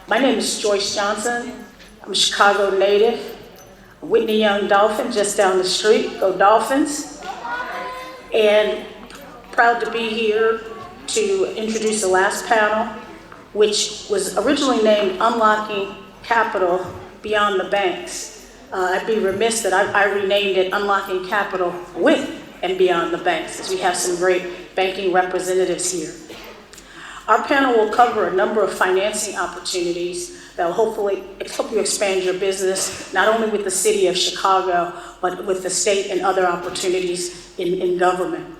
My name is Joyce Johnson. I'm a Chicago native, a Whitney Young Dolphin just down the street. Go Dolphins. And proud to be here to introduce the last panel, which was originally named Unlocking Capital Beyond the Banks. I'd be remiss that I renamed it Unlocking Capital with and Beyond the Banks, as we have some great banking representatives here. Our panel will cover a number of financing opportunities that will hopefully help you expand your business, not only with the city of Chicago, but with the state and other opportunities in government.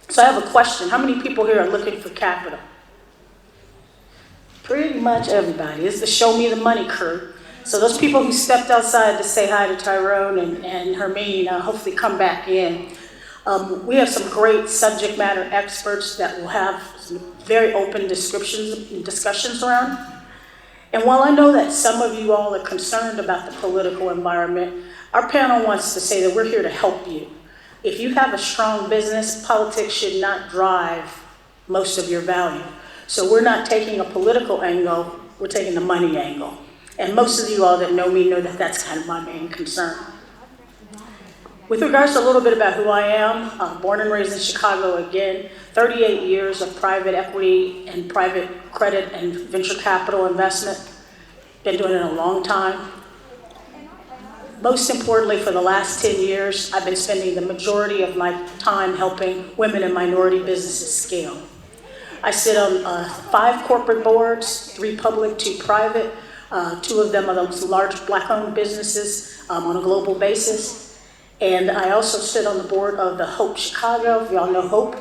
So I have a question. How many people here are looking for capital? Pretty much everybody. It's the Show Me the Money crew. So those people who stepped outside to say hi to Tyrone and Hermine, hopefully come back in. We have some great subject matter experts that will have some very open descriptions and discussions around. And while I know that some of you all are concerned about the political environment, our panel wants to say that we're here to help you. If you have a strong business, politics should not drive most of your value. So we're not taking a political angle, we're taking the money angle. And most of you all that know me know that that's kind of my main concern. With regards to a little bit about who I am, I'm born and raised in Chicago again, 38 years of private equity and private credit and venture capital investment. Been doing it a long time. Most importantly, for the last 10 years, I've been spending the majority of my time helping women and minority businesses scale. I sit on 5 corporate boards, 3 public, 2 private. 2 of them are those large Black-owned businesses on a global basis. And I also sit on the board of the Hope Chicago, if y'all know Hope,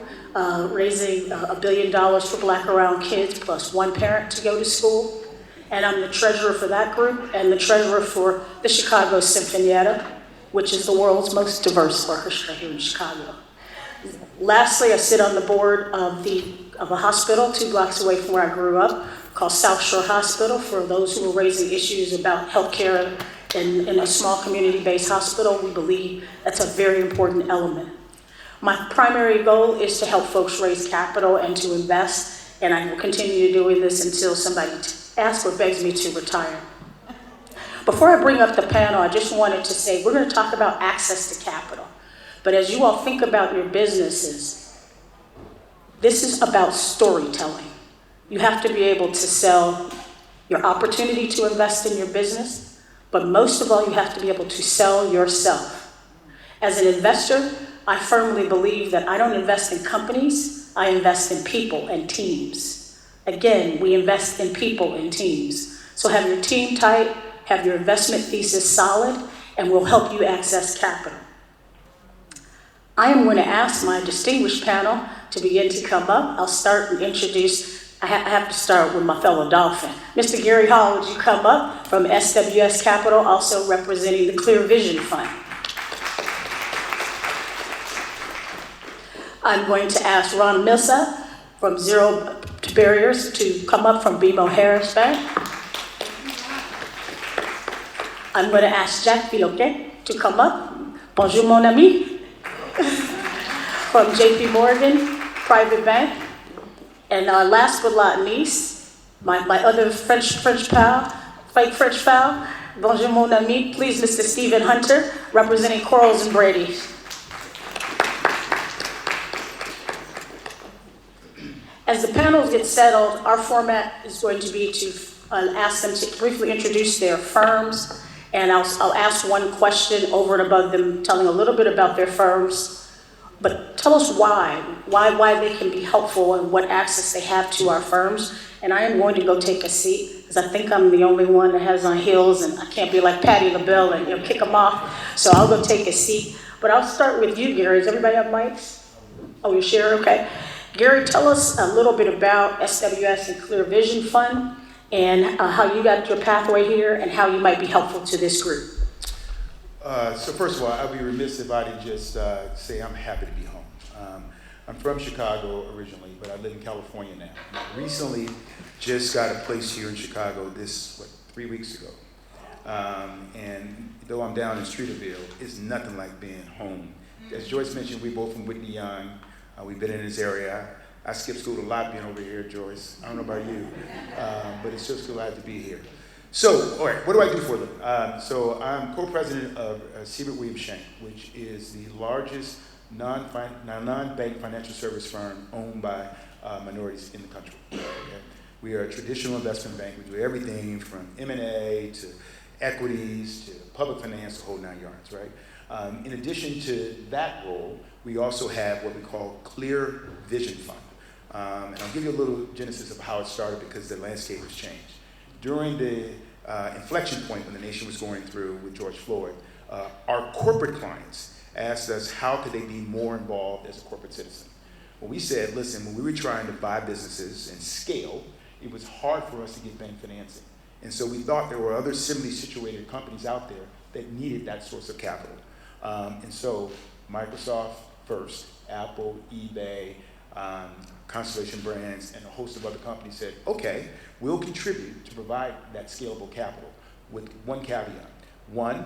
raising $1 billion for Black-around kids plus 1 parent to go to school. And I'm the treasurer for that group and the treasurer for the Chicago Sinfonietta, which is the world's most diverse orchestra here in Chicago. Lastly, I sit on the board of a hospital 2 blocks away from where I grew up, called South Shore Hospital, for those who are raising issues about healthcare in a small community-based hospital. We believe that's a very important element. My primary goal is to help folks raise capital and to invest, and I will continue doing this until somebody asks or begs me to retire. Before I bring up the panel, I just wanted to say we're going to talk about access to capital. But as you all think about your businesses, this is about storytelling. You have to be able to sell your opportunity to invest in your business, but most of all, you have to be able to sell yourself. As an investor, I firmly believe that I don't invest in companies, I invest in people and teams. Again, we invest in people and teams. So have your team tight, have your investment thesis solid, and we'll help you access capital. I am going to ask my distinguished panel to begin to come up. I'll start and introduce. I have to start with my fellow Dolphin. Mr. Gary Hall, would you come up from SWS Capital, also representing the Clear Vision Fund? I'm going to ask Ron Milsa from Zero to Barriers to come up from BMO Harris Bank. I'm going to ask Jack Biloquet to come up. Bonjour, mon ami. From JP Morgan Private Bank. And last but not least, my other French pal, fake French pal, bonjour mon ami, please Mr. Stephen Hunter, representing Corals and Brady's. As the panels get settled, our format is going to be to ask them to briefly introduce their firms, and I'll ask one question over and above them telling a little bit about their firms. But tell us why they can be helpful and what access they have to our firms. And I am going to go take a seat because I think I'm the only one that has on heels and I can't be like Patti LaBelle and kick them off. So I'll go take a seat. But I'll start with you, Gary. Does everybody have mics? Oh, you share? Okay. Gary, tell us a little bit about SWS and Clear Vision Fund and how you got your pathway here and how you might be helpful to this group. So first of all, I'd be remiss if I didn't just say I'm happy to be home. I'm from Chicago originally, but I live in California now. I recently just got a place here in Chicago 3 weeks ago. And though I'm down in Streeterville, it's nothing like being home. As Joyce mentioned, we're both from Whitney Young. We've been in this area. I skipped school a lot being over here, Joyce. I don't know about you, but it's just glad to be here. So, all right, what do I do for a living? So I'm co-president of Siebert Williams Shank, which is the largest non-bank financial service firm owned by minorities in the country. Okay? We are a traditional investment bank. We do everything from M&A to equities to public finance, the whole 9 yards, right? In addition to that role, we also have what we call Clear Vision Fund. And I'll give you a little genesis of how it started because the landscape has changed. During the inflection point when the nation was going through with George Floyd, our corporate clients asked us how could they be more involved as a corporate citizen. Well, we said, listen, when we were trying to buy businesses and scale, it was hard for us to get bank financing. And so we thought there were other similarly situated companies out there that needed that source of capital. And so Microsoft first, Apple, eBay, Constellation Brands, and a host of other companies said, okay, we'll contribute to provide that scalable capital with one caveat. One,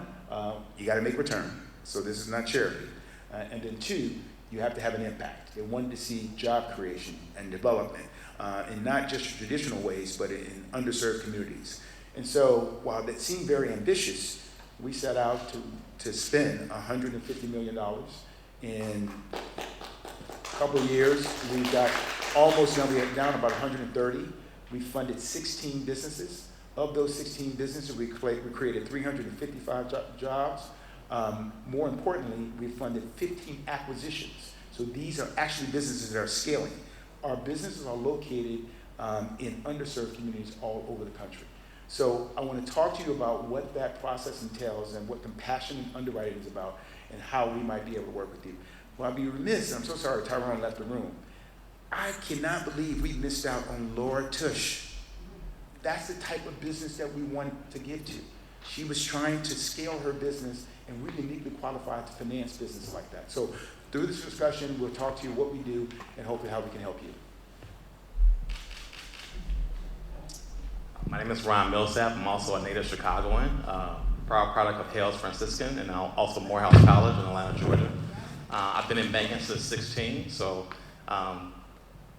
you gotta make return, so this is not charity. And then two, you have to have an impact. They wanted to see job creation and development in not just traditional ways, but in underserved communities. And so while that seemed very ambitious, we set out to spend $150 million in a couple of years. We've got almost done, we're down about 130. We funded 16 businesses. Of those 16 businesses, we created 355 jobs. More importantly, we funded 15 acquisitions. So these are actually businesses that are scaling. Our businesses are located in underserved communities all over the country. So I want to talk to you about what that process entails and what compassionate underwriting is about and how we might be able to work with you. Well, I'd be remiss, and I'm so sorry Tyrone left the room. I cannot believe we missed out on Laura Tush. That's the type of business that we wanted to give to. She was trying to scale her business, and we're uniquely qualified to finance business like that. So through this discussion, we'll talk to you what we do and hopefully how we can help you. My name is Ron Millsap. I'm also a native Chicagoan, proud product of Hales Franciscan, and now also Morehouse College in Atlanta, Georgia. I've been in banking since 16, so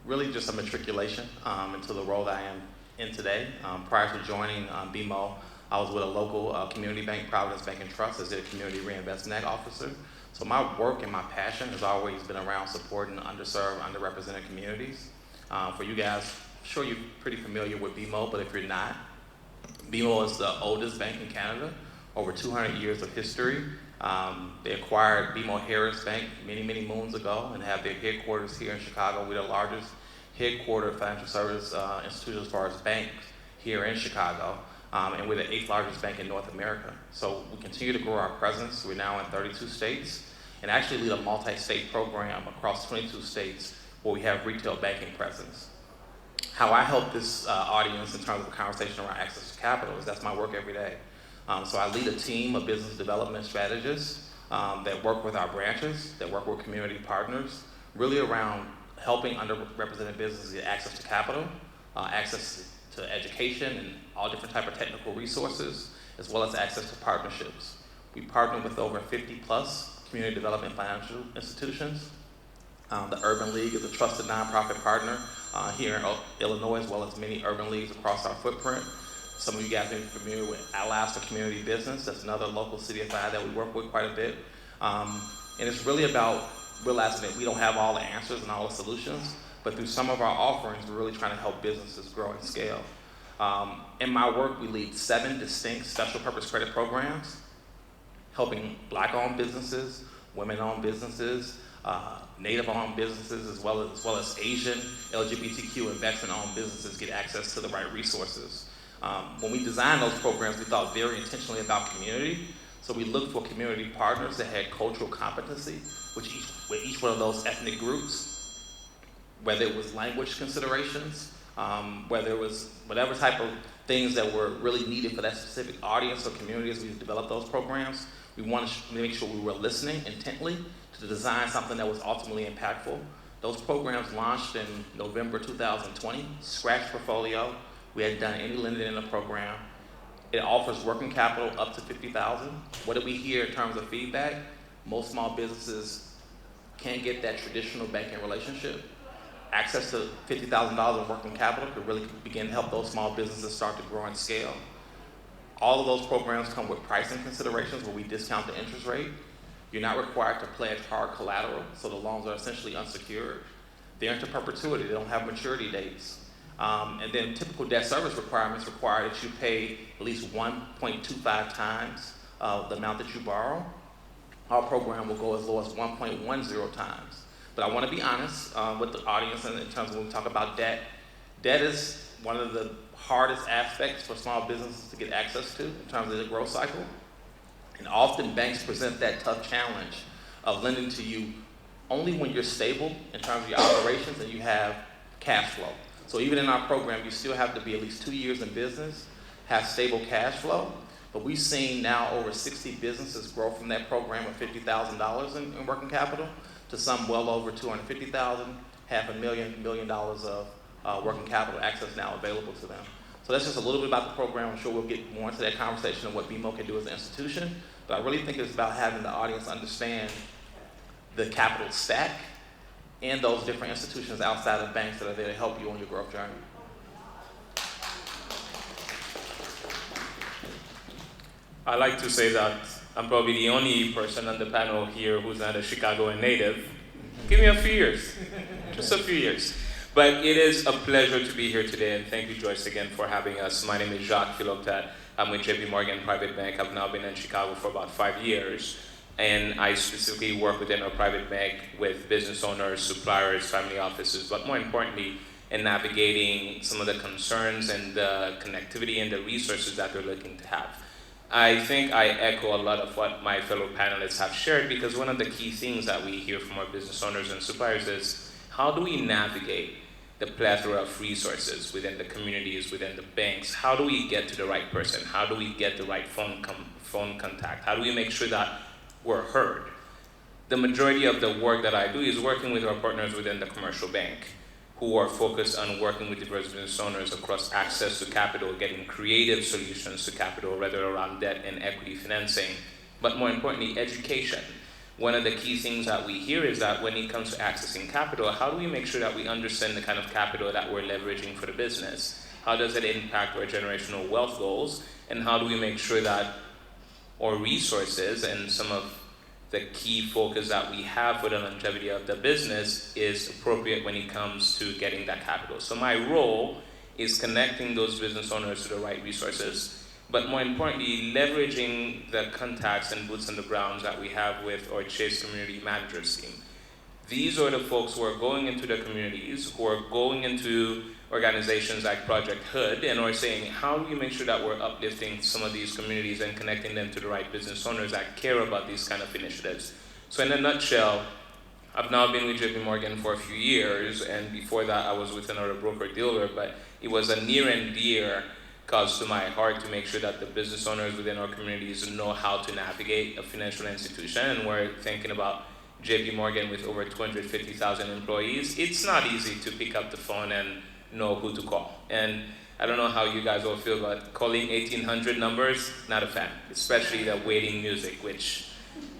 really just a matriculation into the role that I am in today. Prior to joining BMO, I was with a local community bank, Providence Bank and Trust, as a community reinvestment act officer. So my work and my passion has always been around supporting underserved, underrepresented communities. For you guys, I'm sure you're pretty familiar with BMO, but if you're not, BMO is the oldest bank in Canada, over 200 years of history. They acquired BMO Harris Bank many, many moons ago and have their headquarters here in Chicago. We're the largest headquartered financial service institution as far as banks here in Chicago. And we're the 8th largest bank in North America. So we continue to grow our presence. We're now in 32 states and actually lead a multi-state program across 22 states where we have retail banking presence. How I help this audience in terms of a conversation around access to capital is that's my work every day. So I lead a team of business development strategists that work with our branches, that work with community partners, really around helping underrepresented businesses get access to capital, access to education and all different type of technical resources, as well as access to partnerships. We partner with over 50 plus community development financial institutions. The Urban League is a trusted nonprofit partner here in Illinois, as well as many urban leagues across our footprint. Some of you guys may be familiar with Allies for Community Business. That's another local CDFI that we work with quite a bit. And it's really about realizing that we don't have all the answers and all the solutions, but through some of our offerings, we're really trying to help businesses grow and scale. In my work, we lead 7 distinct special purpose credit programs, helping Black-owned businesses, women-owned businesses, Native-owned businesses, as well as Asian, LGBTQ, and veteran-owned businesses get access to the right resources. When we designed those programs, we thought very intentionally about community. So we looked for community partners that had cultural competency with each one of those ethnic groups, whether it was language considerations, whether it was whatever type of things that were really needed for that specific audience or community as we developed those programs. We wanted to make sure we were listening intently to design something that was ultimately impactful. Those programs launched in November 2020, scratch portfolio. We hadn't done any lending in the program. It offers working capital up to $50,000. What did we hear in terms of feedback? Most small businesses can't get that traditional banking relationship. access to $50,000 in working capital to really begin to help those small businesses start to grow and scale. All of those programs come with pricing considerations where we discount the interest rate. You're not required to pledge hard collateral, so the loans are essentially unsecured. They're into perpetuity, they don't have maturity dates. And then typical debt service requirements require that you pay at least 1.25 times the amount that you borrow. Our program will go as low as 1.10 times. But I want to be honest with the audience in terms of when we talk about debt. Debt is one of the hardest aspects for small businesses to get access to in terms of the growth cycle. And often banks present that tough challenge of lending to you only when you're stable in terms of your operations and you have cash flow. So even in our program, you still have to be at least 2 years in business, have stable cash flow. But we've seen now over 60 businesses grow from that program of $50,000 in working capital to some well over $250,000, $500,000, $1 million of working capital access now available to them. So that's just a little bit about the program. I'm sure we'll get more into that conversation of what BMO can do as an institution. But I really think it's about having the audience understand the capital stack and those different institutions outside of banks that are there to help you on your growth journey. I like to say that I'm probably the only person on the panel here who's not a Chicagoan native. Give me a few years, just a few years. But it is a pleasure to be here today, and thank you, Joyce, again for having us. My name is Jacques Philoptat. I'm with JP Morgan Private Bank. I've now been in Chicago for about 5 years, and I specifically work within our private bank with business owners, suppliers, family offices, but more importantly, in navigating some of the concerns and the connectivity and the resources that they're looking to have. I think I echo a lot of what my fellow panelists have shared, because one of the key things that we hear from our business owners and suppliers is, how do we navigate the plethora of resources within the communities, within the banks? How do we get to the right person? How do we get the right phone contact? How do we make sure that we're heard? The majority of the work that I do is working with our partners within the commercial bank, who are focused on working with diverse business owners across access to capital, getting creative solutions to capital, whether around debt and equity financing, but more importantly, education. One of the key things that we hear is that when it comes to accessing capital, how do we make sure that we understand the kind of capital that we're leveraging for the business? How does it impact our generational wealth goals? And how do we make sure that our resources and some of the key focus that we have for the longevity of the business is appropriate when it comes to getting that capital? So my role is connecting those business owners to the right resources, but more importantly, leveraging the contacts and boots on the ground that we have with our Chase Community Managers team. These are the folks who are going into the communities, who are going into organizations like Project Hood, and are saying, how do we make sure that we're uplifting some of these communities and connecting them to the right business owners that care about these kind of initiatives? So in a nutshell, I've now been with JP Morgan for a few years, and before that I was with another broker-dealer, but it was a near and dear cause to my heart to make sure that the business owners within our communities know how to navigate a financial institution. And we're thinking about JP Morgan with over 250,000 employees. It's not easy to pick up the phone and know who to call. And I don't know how you guys all feel about calling 1800 numbers. Not a fan, especially the waiting music, which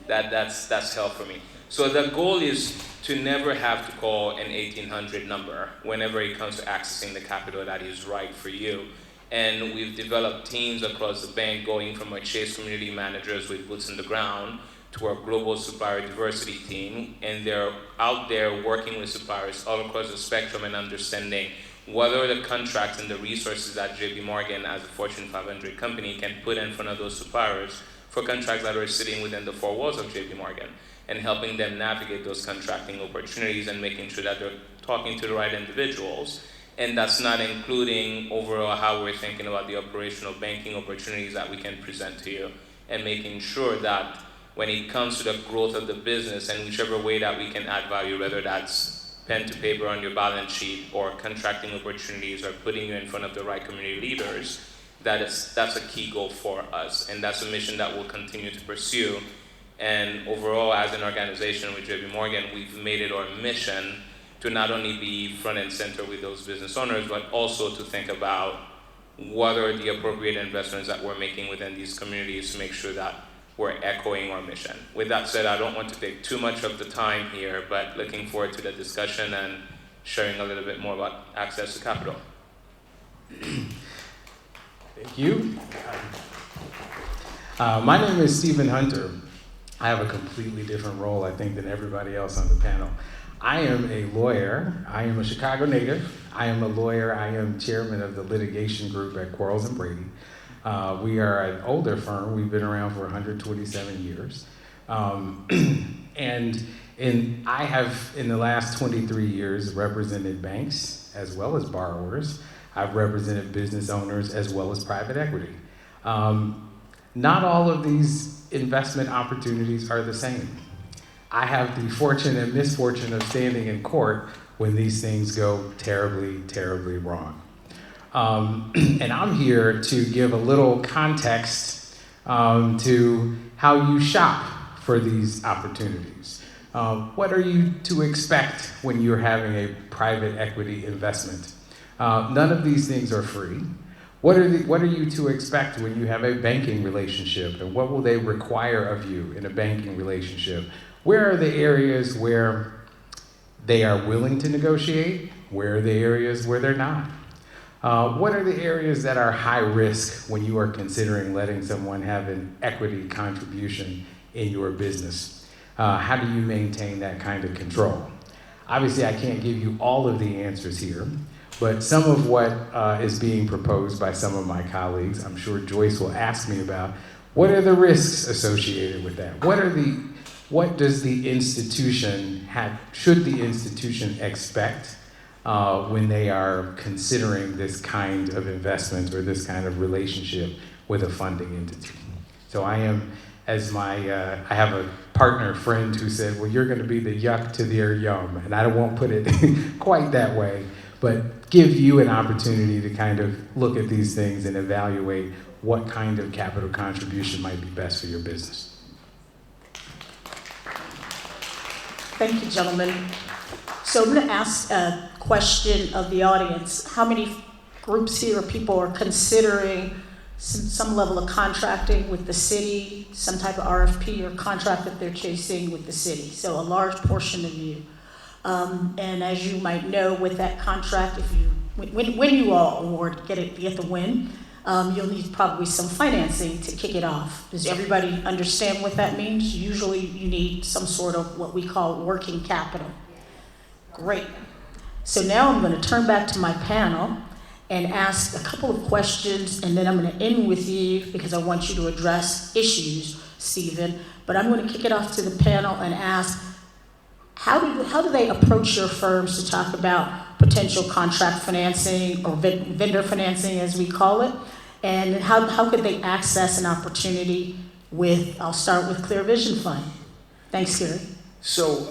that's hell for me. So the goal is to never have to call an 1800 number whenever it comes to accessing the capital that is right for you. And we've developed teams across the bank, going from our Chase Community Managers with boots on the ground to our Global Supplier Diversity team. And they're out there working with suppliers all across the spectrum and understanding what are the contracts and the resources that JP Morgan, as a Fortune 500 company, can put in front of those suppliers for contracts that are sitting within the four walls of JP Morgan, and helping them navigate those contracting opportunities and making sure that they're talking to the right individuals. And that's not including overall how we're thinking about the operational banking opportunities that we can present to you, and making sure that when it comes to the growth of the business and whichever way that we can add value, whether that's pen to paper on your balance sheet or contracting opportunities or putting you in front of the right community leaders, that's a key goal for us. And that's a mission that we'll continue to pursue. And overall, as an organization with JP Morgan, we've made it our mission to not only be front and center with those business owners, but also to think about what are the appropriate investments that we're making within these communities to make sure that we're echoing our mission. With that said, I don't want to take too much of the time here, but looking forward to the discussion and sharing a little bit more about access to capital. Thank you. My name is Stephen Hunter. I have a completely different role, I think, than everybody else on the panel. I am a lawyer. I am a Chicago native. I am a lawyer. I am chairman of the litigation group at Quarles and Brady. We are an older firm. We've been around for 127 years. And I have, in the last 23 years, represented banks as well as borrowers. I've represented business owners as well as private equity. Not all of these investment opportunities are the same. I have the fortune and misfortune of standing in court when these things go terribly, terribly wrong. And I'm here to give a little context to how you shop for these opportunities. What are you to expect when you're having a private equity investment? None of these things are free. What are you to expect when you have a banking relationship, and what will they require of you in a banking relationship? Where are the areas where they are willing to negotiate? Where are the areas where they're not? What are the areas that are high risk when you are considering letting someone have an equity contribution in your business? How do you maintain that kind of control? Obviously, I can't give you all of the answers here, but some of what is being proposed by some of my colleagues, I'm sure Joyce will ask me about, what are the risks associated with that? What does the institution should the institution expect when they are considering this kind of investment or this kind of relationship with a funding entity? So I am, I have a partner friend who said, well, you're gonna be the yuck to their yum, and I won't put it quite that way, but give you an opportunity to kind of look at these things and evaluate what kind of capital contribution might be best for your business. Thank you, gentlemen. So I'm going to ask a question of the audience. How many groups here or people are considering some level of contracting with the city, some type of RFP or contract that they're chasing with the city? So a large portion of you. And as you might know, with that contract, when you all award, get the win, you'll need probably some financing to kick it off. Does everybody understand what that means? Usually you need some sort of what we call working capital. Great. So now I'm going to turn back to my panel and ask a couple of questions, and then I'm going to end with you because I want you to address issues, Stephen. But I'm going to kick it off to the panel and ask, how do they approach your firms to talk about potential contract financing or vendor financing, as we call it? And how could they access an opportunity with, I'll start with Clear Vision Fund. Thanks, Gary. So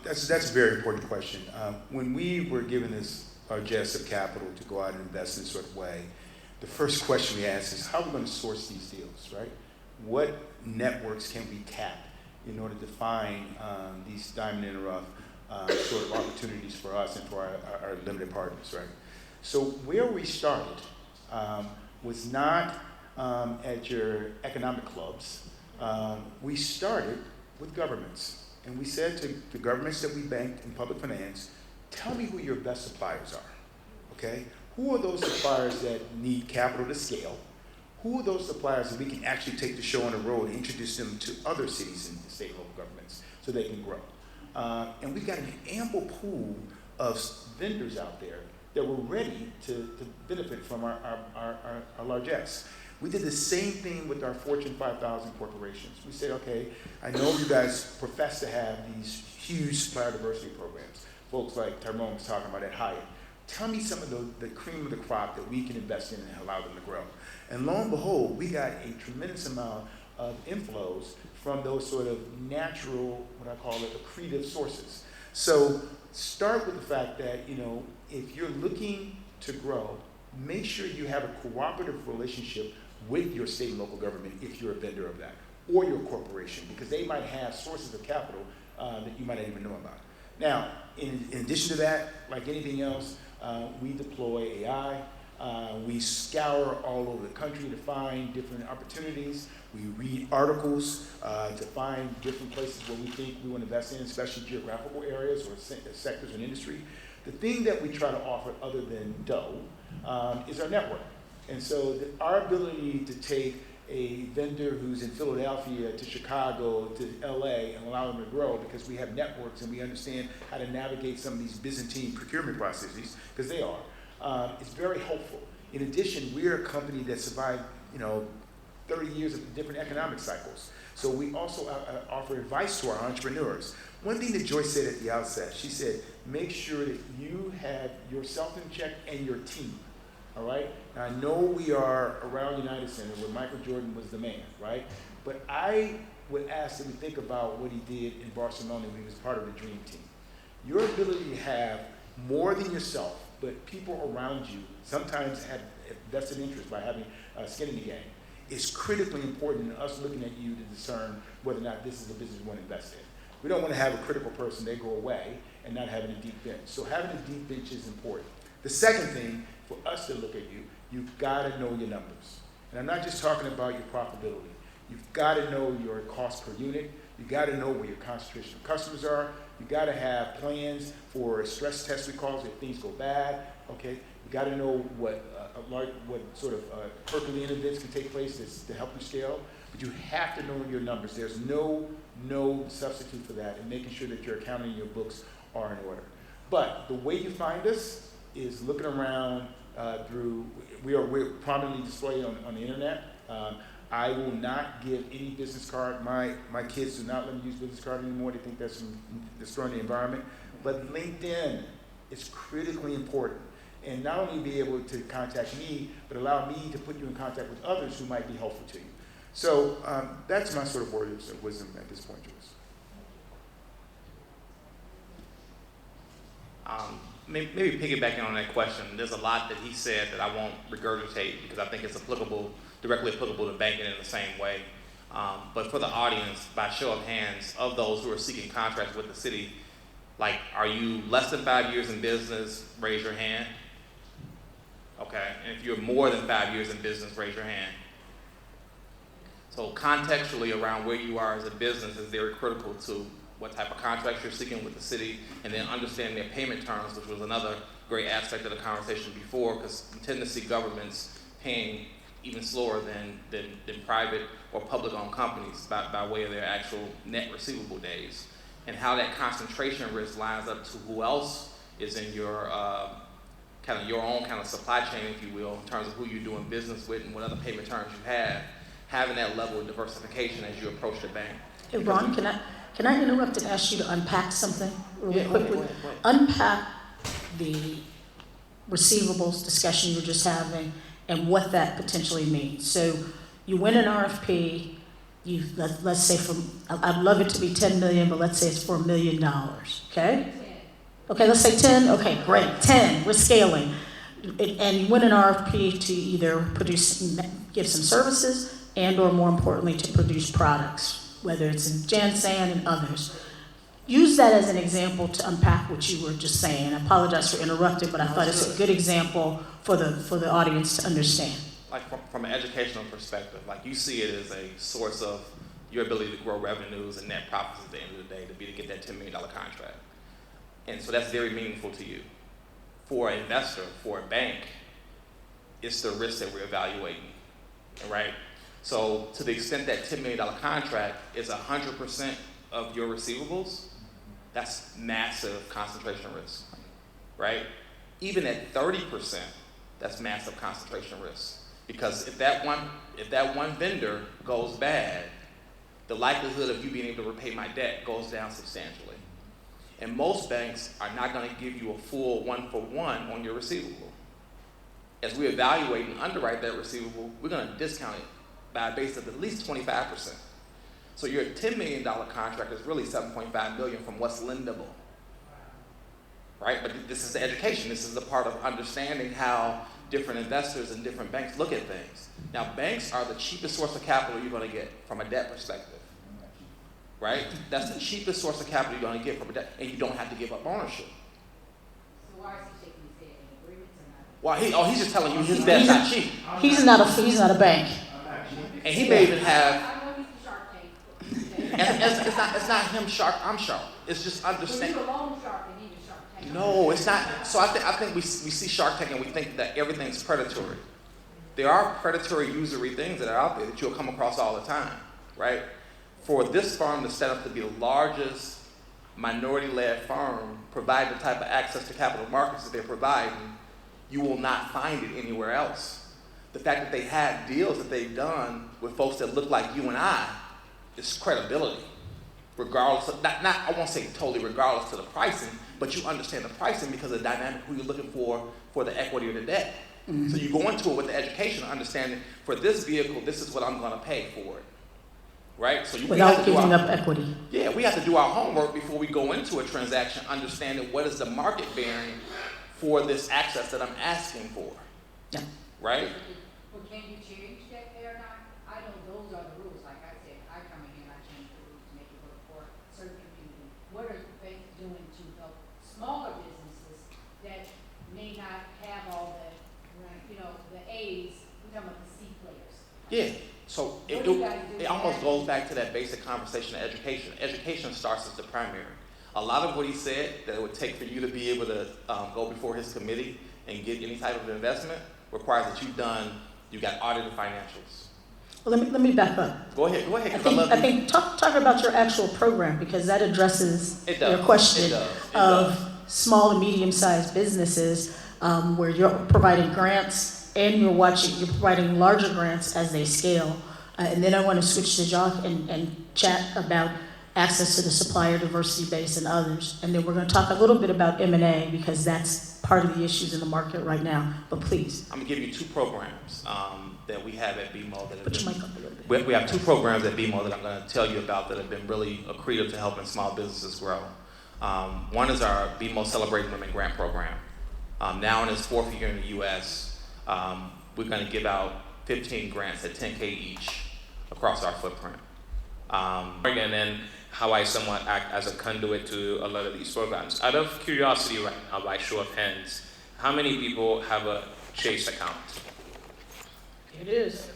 that's a very important question. When we were given this largesse of capital to go out and invest in this sort of way, the first question we asked is, how are we going to source these deals, right? What networks can we tap in order to find these diamond in the rough sort of opportunities for us and for our limited partners, right? So where we started was not at your economic clubs. We started with governments. And we said to the governments that we banked in public finance, tell me who your best suppliers are, okay? Who are those suppliers that need capital to scale? Who are those suppliers that we can actually take the show on the road and introduce them to other cities and state and local governments so they can grow? And we've got an ample pool of vendors out there that were ready to benefit from our largesse. We did the same thing with our Fortune 5000 corporations. We said, okay, I know you guys profess to have these huge supplier diversity programs. Folks like Tyrone was talking about at Hyatt. Tell me some of the cream of the crop that we can invest in and allow them to grow. And lo and behold, we got a tremendous amount of inflows from those sort of natural, what I call it, accretive sources. So start with the fact that, if you're looking to grow, make sure you have a cooperative relationship with your state and local government if you're a vendor of that, or your corporation, because they might have sources of capital that you might not even know about. Now, in addition to that, like anything else, we deploy AI. We scour all over the country to find different opportunities. We read articles to find different places where we think we want to invest in, especially geographical areas or sectors and industry. The thing that we try to offer other than dough is our network. And so our ability to take a vendor who's in Philadelphia to Chicago to LA and allow them to grow, because we have networks and we understand how to navigate some of these Byzantine procurement processes, because they are, it's very helpful. In addition, we're a company that survived, 30 years of different economic cycles. So we also offer advice to our entrepreneurs. One thing that Joyce said at the outset, she said, make sure that you have yourself in check and your team. All right? Now, I know we are around United Center where Michael Jordan was the man, right? But I would ask him to think about what he did in Barcelona when he was part of the Dream Team. Your ability to have more than yourself, but people around you sometimes have vested interest by having skin in the game, is critically important in us looking at you to discern whether or not this is a business we want to invest in. We don't want to have a critical person, they go away, and not having a deep bench. So having a deep bench is important. The second thing, for us to look at you, you've got to know your numbers. And I'm not just talking about your profitability. You've got to know your cost per unit. You've got to know where your concentration of customers are. You've got to have plans for stress test recalls if things go bad, okay? You got to know what sort of Herculean events can take place to help you scale. But you have to know your numbers. There's no substitute for that, and making sure that your accounting and your books are in order. But the way you find us is looking around we're prominently displayed on the internet. I will not give any business card. My kids do not let me use business card anymore. They think that's destroying the environment. But LinkedIn is critically important. And not only be able to contact me, but allow me to put you in contact with others who might be helpful to you. So that's my sort of words of wisdom at this point, Joyce. Maybe piggybacking on that question, there's a lot that he said that I won't regurgitate because I think it's directly applicable to banking in the same way. But for the audience, by show of hands, of those who are seeking contracts with the city, like, are you less than 5 years in business? Raise your hand. Okay, and if you're more than 5 years in business, raise your hand. So contextually around where you are as a business is very critical to what type of contracts you're seeking with the city, and then understanding their payment terms, which was another great aspect of the conversation before, because we tend to see governments paying even slower than private or public-owned companies by way of their actual net receivable days, and how that concentration risk lines up to who else is in your kind of your own kind of supply chain, if you will, in terms of who you're doing business with and what other payment terms you have, having that level of diversification as you approach the bank. Hey, Ron, can I interrupt and ask you to unpack something really quickly? Go ahead. Unpack the receivables discussion you were just having and what that potentially means. So you win an RFP, let's say I'd love it to be 10 million, but let's say it's for $1 million, okay? Okay, let's say 10, okay, great, 10, we're scaling. And you win an RFP to either give some services and or more importantly to produce products, whether it's in Jansan and others. Use that as an example to unpack what you were just saying. I apologize for interrupting, but I thought it's a good example for the audience to understand. Like from an educational perspective, like you see it as a source of your ability to grow revenues and net profits at the end of the day to get that $10 million contract. And so that's very meaningful to you. For an investor, for a bank, it's the risk that we're evaluating, right? So to the extent that $10 million contract is 100% of your receivables, that's massive concentration risk, right? Even at 30%, that's massive concentration risk. Because if that one vendor goes bad, the likelihood of you being able to repay my debt goes down substantially. And most banks are not going to give you a full 1-for-1 on your receivable. As we evaluate and underwrite that receivable, we're going to discount it by a base of at least 25%. So your $10 million contract is really $7.5 million from what's lendable, right? But this is the education. This is the part of understanding how different investors and different banks look at things. Now, banks are the cheapest source of capital you're going to get from a debt perspective, right? That's the cheapest source of capital you're going to get from a debt, and you don't have to give up ownership. So why is he shaking his head? In agreements or not? Well, he's just telling you his debt's not cheap. He's not a bank. And he may even have, I know he's the Shark Tank. and it's not him sharp, I'm sharp. It's just So understand. you a loan shark and he the Shark Tank. No, it's not. So I think we see Shark Tank and we think that everything's predatory. There are predatory usury things that are out there that you'll come across all the time, right? For this firm to set up to be the largest minority-led firm, provide the type of access to capital markets that they're providing, you will not find it anywhere else. The fact that they have deals that they've done with folks that look like you and I is credibility. Regardless of, I won't say totally regardless to the pricing, but you understand the pricing because of the dynamic who you're looking for the equity or the debt. Mm-hmm. So you go into it with the education, understanding for this vehicle, this is what I'm going to pay for it, right? So without giving up equity. Yeah, we have to do our homework before we go into a transaction, understanding what is the market bearing for this access that I'm asking for, yeah. Right? Well, can you change that there or not? I know those are the rules. Like I said, I come in here and I change the rules to make it work for certain people. What are banks doing to help smaller businesses that may not have all the, the A's, we're talking about the C players? Yeah. So it almost goes back to that basic conversation of education. Education starts as the primary. A lot of what he said that it would take for you to be able to go before his committee and get any type of investment requires that you got audited financials. Well, let me back up. Go ahead. I think talk about your actual program because that addresses your question of small and medium-sized businesses where you're providing grants and you're providing larger grants as they scale. And then I want to switch to Jock and chat about access to the supplier diversity base and others. And then we're going to talk a little bit about M&A because that's part of the issues in the market right now. But please. I'm going to give you two programs that we have at BMO. Put your mic up a little bit. We have two programs at BMO that I'm going to tell you about that have been really accretive to helping small businesses grow. One is our BMO Celebrating Women Grant Program. Now in its fourth year in the U.S., we're going to give out 15 grants at $10K each across our footprint. And then how I somewhat act as a conduit to a lot of these programs. Out of curiosity right now, by show of hands, how many people have a Chase account? It is.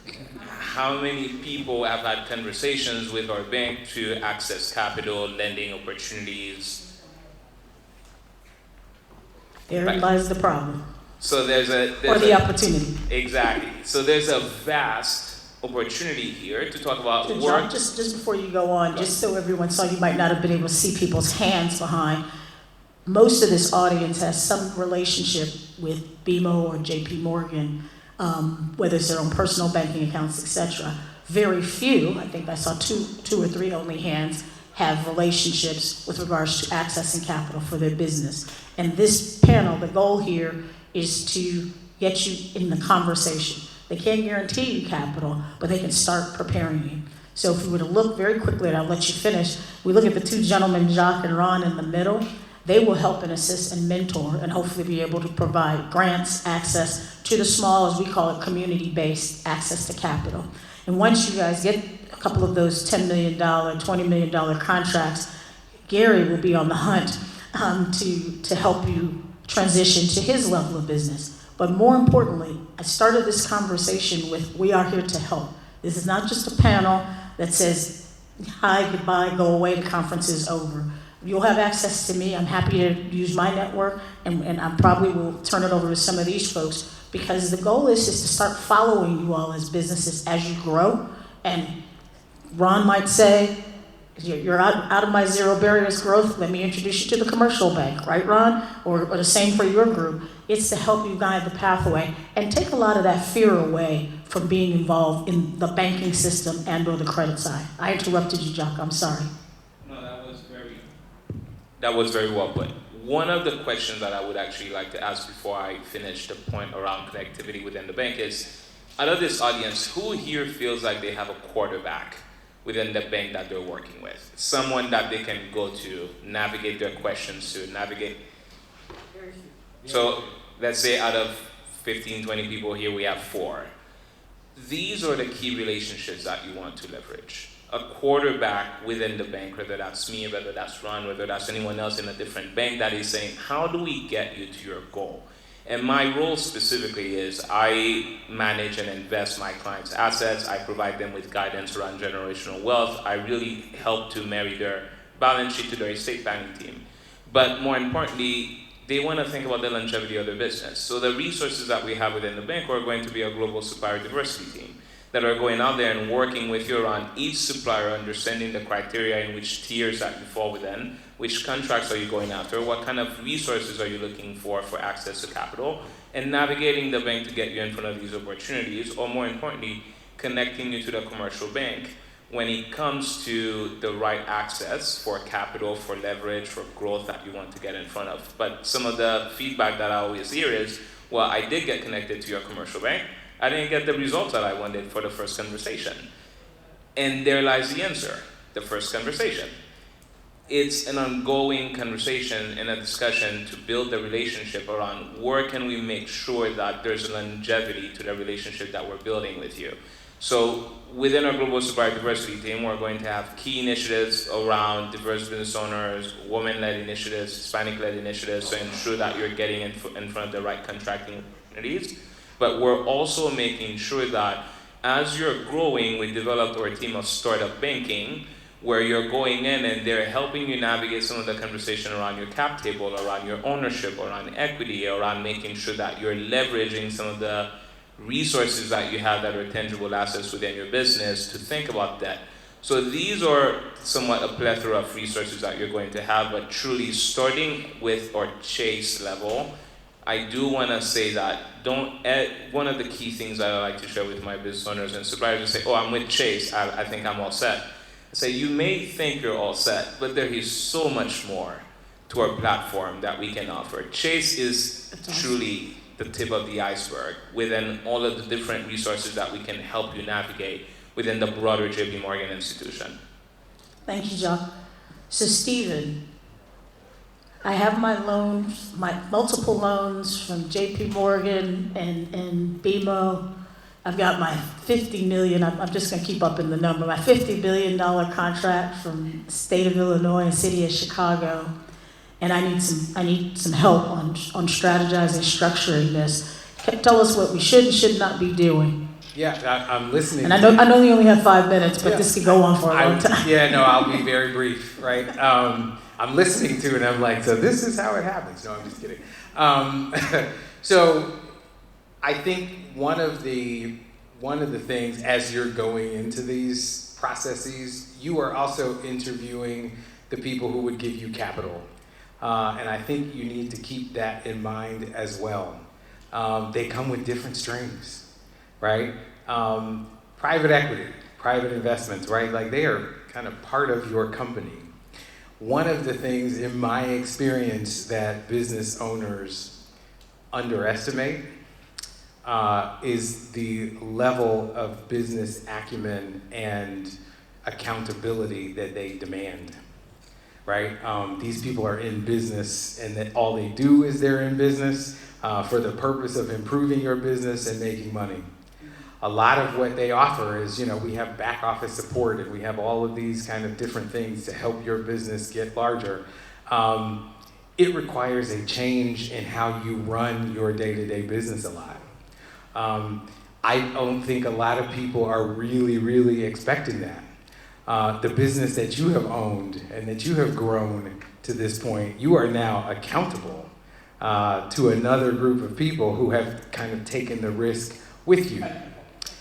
How many people have had conversations with our bank to access capital, lending opportunities? Therein lies the problem. So there's or the opportunity. Exactly. So there's a vast opportunity here to talk about so work. John, just before you go on, just so everyone saw, you might not have been able to see people's hands behind. Most of this audience has some relationship with BMO or JP Morgan, whether it's their own personal banking accounts, etc. Very few, I think I saw two or three only hands, have relationships with regards to accessing capital for their business. And this panel, the goal here is to get you in the conversation. They can't guarantee you capital, but they can start preparing you. So if we were to look very quickly, and I'll let you finish, we look at the two gentlemen, Jacques and Ron, in the middle. They will help and assist and mentor and hopefully be able to provide grants, access to the small, as we call it, community-based access to capital. And once you guys get a couple of those $10 million, $20 million contracts, Gary will be on the hunt to help you transition to his level of business. But more importantly, I started this conversation with, we are here to help. This is not just a panel that says, hi, goodbye, go away, the conference is over. You'll have access to me. I'm happy to use my network, and I probably will turn it over to some of these folks because the goal is to start following you all as businesses as you grow. And Ron might say, you're out of my zero barriers growth, let me introduce you to the commercial bank, right, Ron? Or the same for your group. It's to help you guide the pathway and take a lot of that fear away from being involved in the banking system and or the credit side. I interrupted you, Jock, I'm sorry. No, that was very well put. One of the questions that I would actually like to ask before I finish the point around connectivity within the bank is, out of this audience, who here feels like they have a quarterback within the bank that they're working with? Someone that they can go to, navigate their questions to, navigate. So let's say out of 15, 20 people here, we have 4. These are the key relationships that you want to leverage. A quarterback within the bank, whether that's me, whether that's Ron, whether that's anyone else in a different bank that is saying, how do we get you to your goal? And my role specifically is I manage and invest my clients' assets. I provide them with guidance around generational wealth. I really help to marry their balance sheet to their estate planning team. But more importantly, they want to think about the longevity of their business. So the resources that we have within the bank are going to be a global supplier diversity team that are going out there and working with you around each supplier, understanding the criteria in which tiers that you fall within, which contracts are you going after, what kind of resources are you looking for access to capital, and navigating the bank to get you in front of these opportunities, or more importantly, connecting you to the commercial bank when it comes to the right access for capital, for leverage, for growth that you want to get in front of. But some of the feedback that I always hear is, well, I did get connected to your commercial bank, I didn't get the results that I wanted for the first conversation. And there lies the answer, the first conversation. It's an ongoing conversation and a discussion to build the relationship around where can we make sure that there's longevity to the relationship that we're building with you. So within our global supplier diversity team, we're going to have key initiatives around diverse business owners, women-led initiatives, Hispanic-led initiatives to ensure that you're getting in front of the right contracting opportunities. But we're also making sure that as you're growing, we developed our team of startup banking, where you're going in and they're helping you navigate some of the conversation around your cap table, around your ownership, around equity, around making sure that you're leveraging some of the resources that you have that are tangible assets within your business to think about that. So these are somewhat a plethora of resources that you're going to have, but truly starting with our Chase level, I do want to say that one of the key things that I like to share with my business owners and suppliers is say, oh, I'm with Chase, I think I'm all set. I say, you may think you're all set, but there is so much more to our platform that we can offer. Chase is truly the tip of the iceberg within all of the different resources that we can help you navigate within the broader JP Morgan institution. Thank you, John. So, Stephen, I have my loans, my multiple loans from JP Morgan and BMO. I've got my $50 million, I'm just gonna keep up in the number, my $50 billion contract from the state of Illinois and city of Chicago. And I need some help on strategizing, structuring this. Tell us what we should and should not be doing. Yeah, I'm listening. And I know you only have 5 minutes, but this could go on for a long time. Yeah, no, I'll be very brief, right? I'm listening to it and I'm like, so this is how it happens. No, I'm just kidding. So I think one of the things as you're going into these processes, you are also interviewing the people who would give you capital. And I think you need to keep that in mind as well. They come with different strings, right? Private equity, private investments, right? Like they are kind of part of your company. One of the things in my experience that business owners underestimate is the level of business acumen and accountability that they demand. Right? These people are in business and that all they do is they're in business for the purpose of improving your business and making money. A lot of what they offer is, we have back office support and we have all of these kind of different things to help your business get larger. It requires a change in how you run your day-to-day business a lot. I don't think a lot of people are really, really expecting that. The business that you have owned and that you have grown to this point, you are now accountable to another group of people who have kind of taken the risk with you.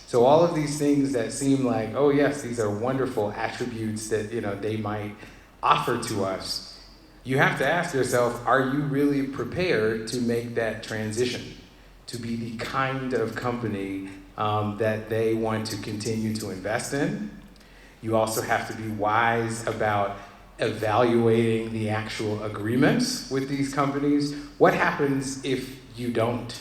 So all of these things that seem like, oh yes, these are wonderful attributes that they might offer to us, you have to ask yourself, are you really prepared to make that transition, to be the kind of company that they want to continue to invest in? You also have to be wise about evaluating the actual agreements with these companies. What happens if you don't?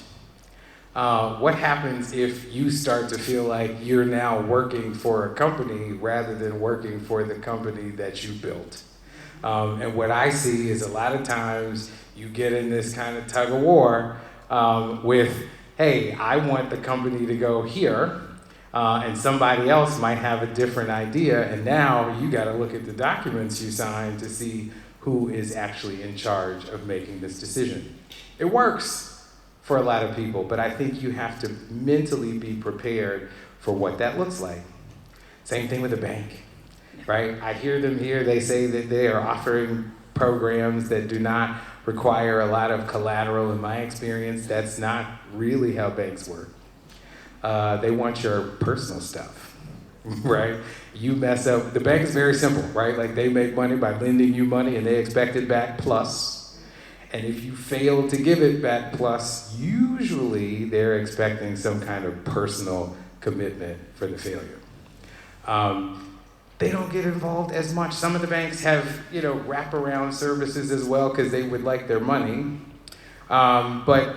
What happens if you start to feel like you're now working for a company rather than working for the company that you built? And what I see is a lot of times you get in this kind of tug of war with, hey, I want the company to go here, and somebody else might have a different idea, and now you got to look at the documents you signed to see who is actually in charge of making this decision. It works for a lot of people, but I think you have to mentally be prepared for what that looks like. Same thing with a bank, right? I hear them here, they say that they are offering programs that do not require a lot of collateral. In my experience, that's not really how banks work. They want your personal stuff, right? You mess up, the bank is very simple, right? Like they make money by lending you money and they expect it back plus. And if you fail to give it back plus, usually they're expecting some kind of personal commitment for the failure. They don't get involved as much. Some of the banks have, wraparound services as well because they would like their money. But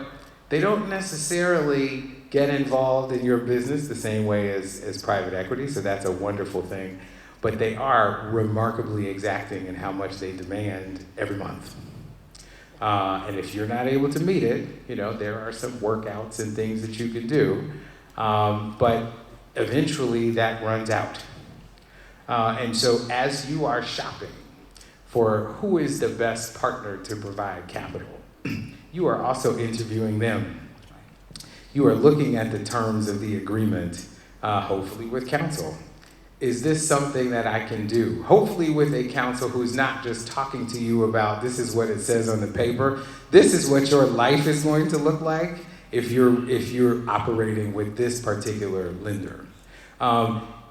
they don't necessarily get involved in your business the same way as private equity, so that's a wonderful thing. But they are remarkably exacting in how much they demand every month. And if you're not able to meet it, there are some workouts and things that you can do. But eventually that runs out. And so as you are shopping for who is the best partner to provide capital, you are also interviewing them. You are looking at the terms of the agreement, hopefully with counsel. Is this something that I can do? Hopefully with a counsel who's not just talking to you about this is what it says on the paper. This is what your life is going to look like if you're operating with this particular lender.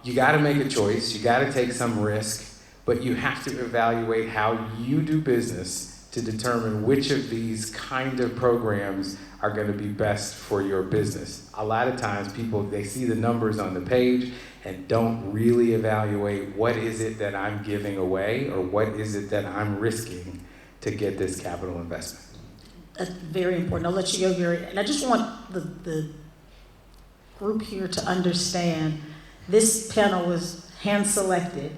You got to make a choice. You got to take some risk, but you have to evaluate how you do business to determine which of these kind of programs are going to be best for your business. A lot of times people, they see the numbers on the page and don't really evaluate what is it that I'm giving away or what is it that I'm risking to get this capital investment. That's very important. I'll let you go, Gary. And I just want the group here to understand this panel was hand-selected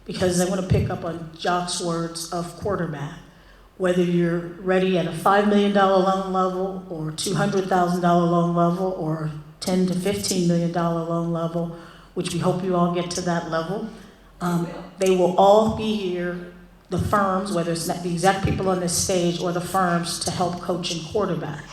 because I want to pick up on Jock's words of quarterback. Whether you're ready at a $5 million loan level or $200,000 loan level or $10 to $15 million loan level, which we hope you all get to that level, they will all be here, the firms, whether it's not the exact people on this stage or the firms, to help coach and quarterback.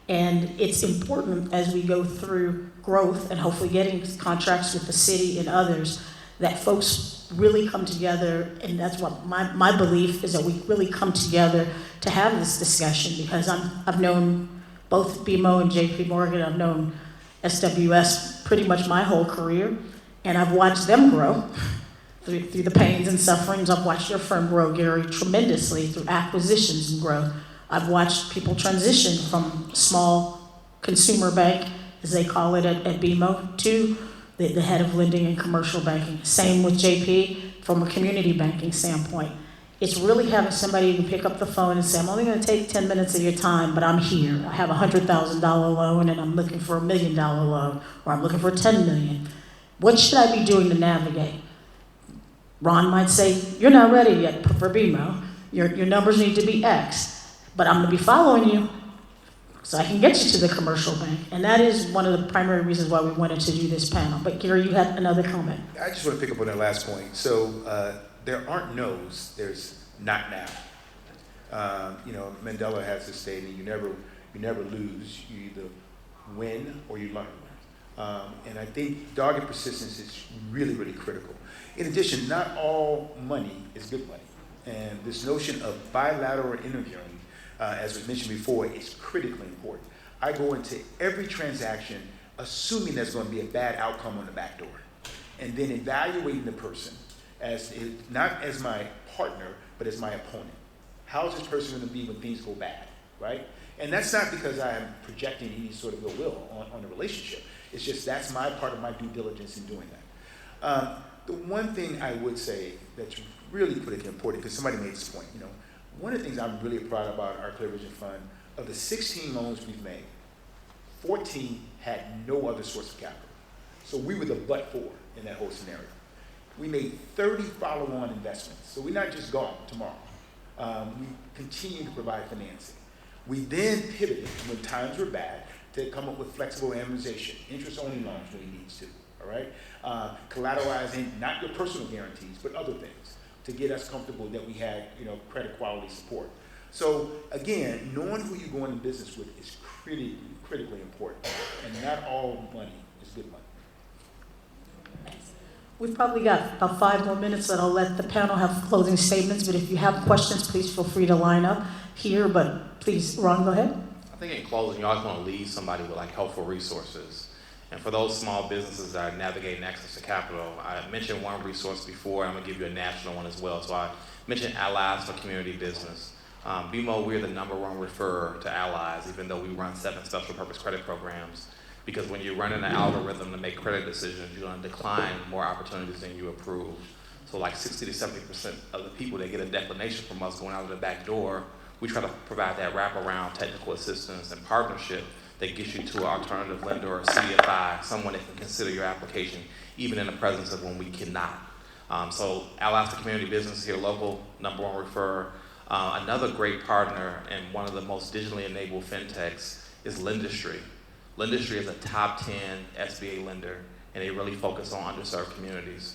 And it's important as we go through growth and hopefully getting contracts with the city and others that folks really come together, and that's what my belief is, that we really come together to have this discussion, because I've known both BMO and JP Morgan, I've known SWS pretty much my whole career, and I've watched them grow through the pains and sufferings. I've watched your firm grow, Gary, tremendously through acquisitions and growth. I've watched people transition from small consumer bank, as they call it at BMO, to the head of lending and commercial banking. Same with JP from a community banking standpoint. It's really having somebody who can pick up the phone and say, I'm only going to take 10 minutes of your time, but I'm here. I have a $100,000 loan and I'm looking for $1 million loan, or I'm looking for $10 million. What should I be doing to navigate? Ron might say, you're not ready yet for BMO. Your numbers need to be X, but I'm going to be following you so I can get you to the commercial bank. And that is one of the primary reasons why we wanted to do this panel. But Gary, you had another comment. I just want to pick up on that last point. So there aren't no's, there's not now. Mandela has this statement, you never lose, you either win or you learn. And I think dogged persistence is really, really critical. In addition, not all money is good money. And this notion of bilateral interviewing, as was mentioned before, is critically important. I go into every transaction assuming there's going to be a bad outcome on the back door, and then evaluating the person not as my partner, but as my opponent. How is this person going to be when things go bad, right? And that's not because I am projecting any sort of ill will on the relationship. It's just that's my part of my due diligence in doing that. The one thing I would say that's really critically important, because somebody made this point, one of the things I'm really proud about our Clear Vision Fund, of the 16 loans we've made, 14 had no other source of capital. So we were the but-for in that whole scenario. We made 30 follow-on investments. So we're not just gone tomorrow. We continue to provide financing. We then pivoted when times were bad to come up with flexible amortization, interest-only loans when he needs to, all right? Collateralizing not your personal guarantees, but other things, to get us comfortable that we had, credit quality support. So again, knowing who you're going in business with is critically important, and not all money is good money. We've probably got about 5 more minutes, and I'll let the panel have closing statements, but if you have questions, please feel free to line up here, but please, Ron, go ahead. I think in closing, you always want to leave somebody with like helpful resources. And for those small businesses that are navigating access to capital, I mentioned one resource before, and I'm gonna give you a national one as well. So I mentioned Allies for Community Business. BMO, we're the #1 referrer to Allies, even though we run 7 special purpose credit programs. Because when you're running an algorithm to make credit decisions, you're gonna decline more opportunities than you approve. So like 60 to 70% of the people that get a declination from us going out of the back door, we try to provide that wraparound technical assistance and partnership that gets you to an alternative lender or a CDFI, someone that can consider your application, even in the presence of when we cannot. So Allies to Community Business here, local, #1 referrer. Another great partner and one of the most digitally enabled fintechs is Lendistry. Lendistry is a top 10 SBA lender, and they really focus on underserved communities.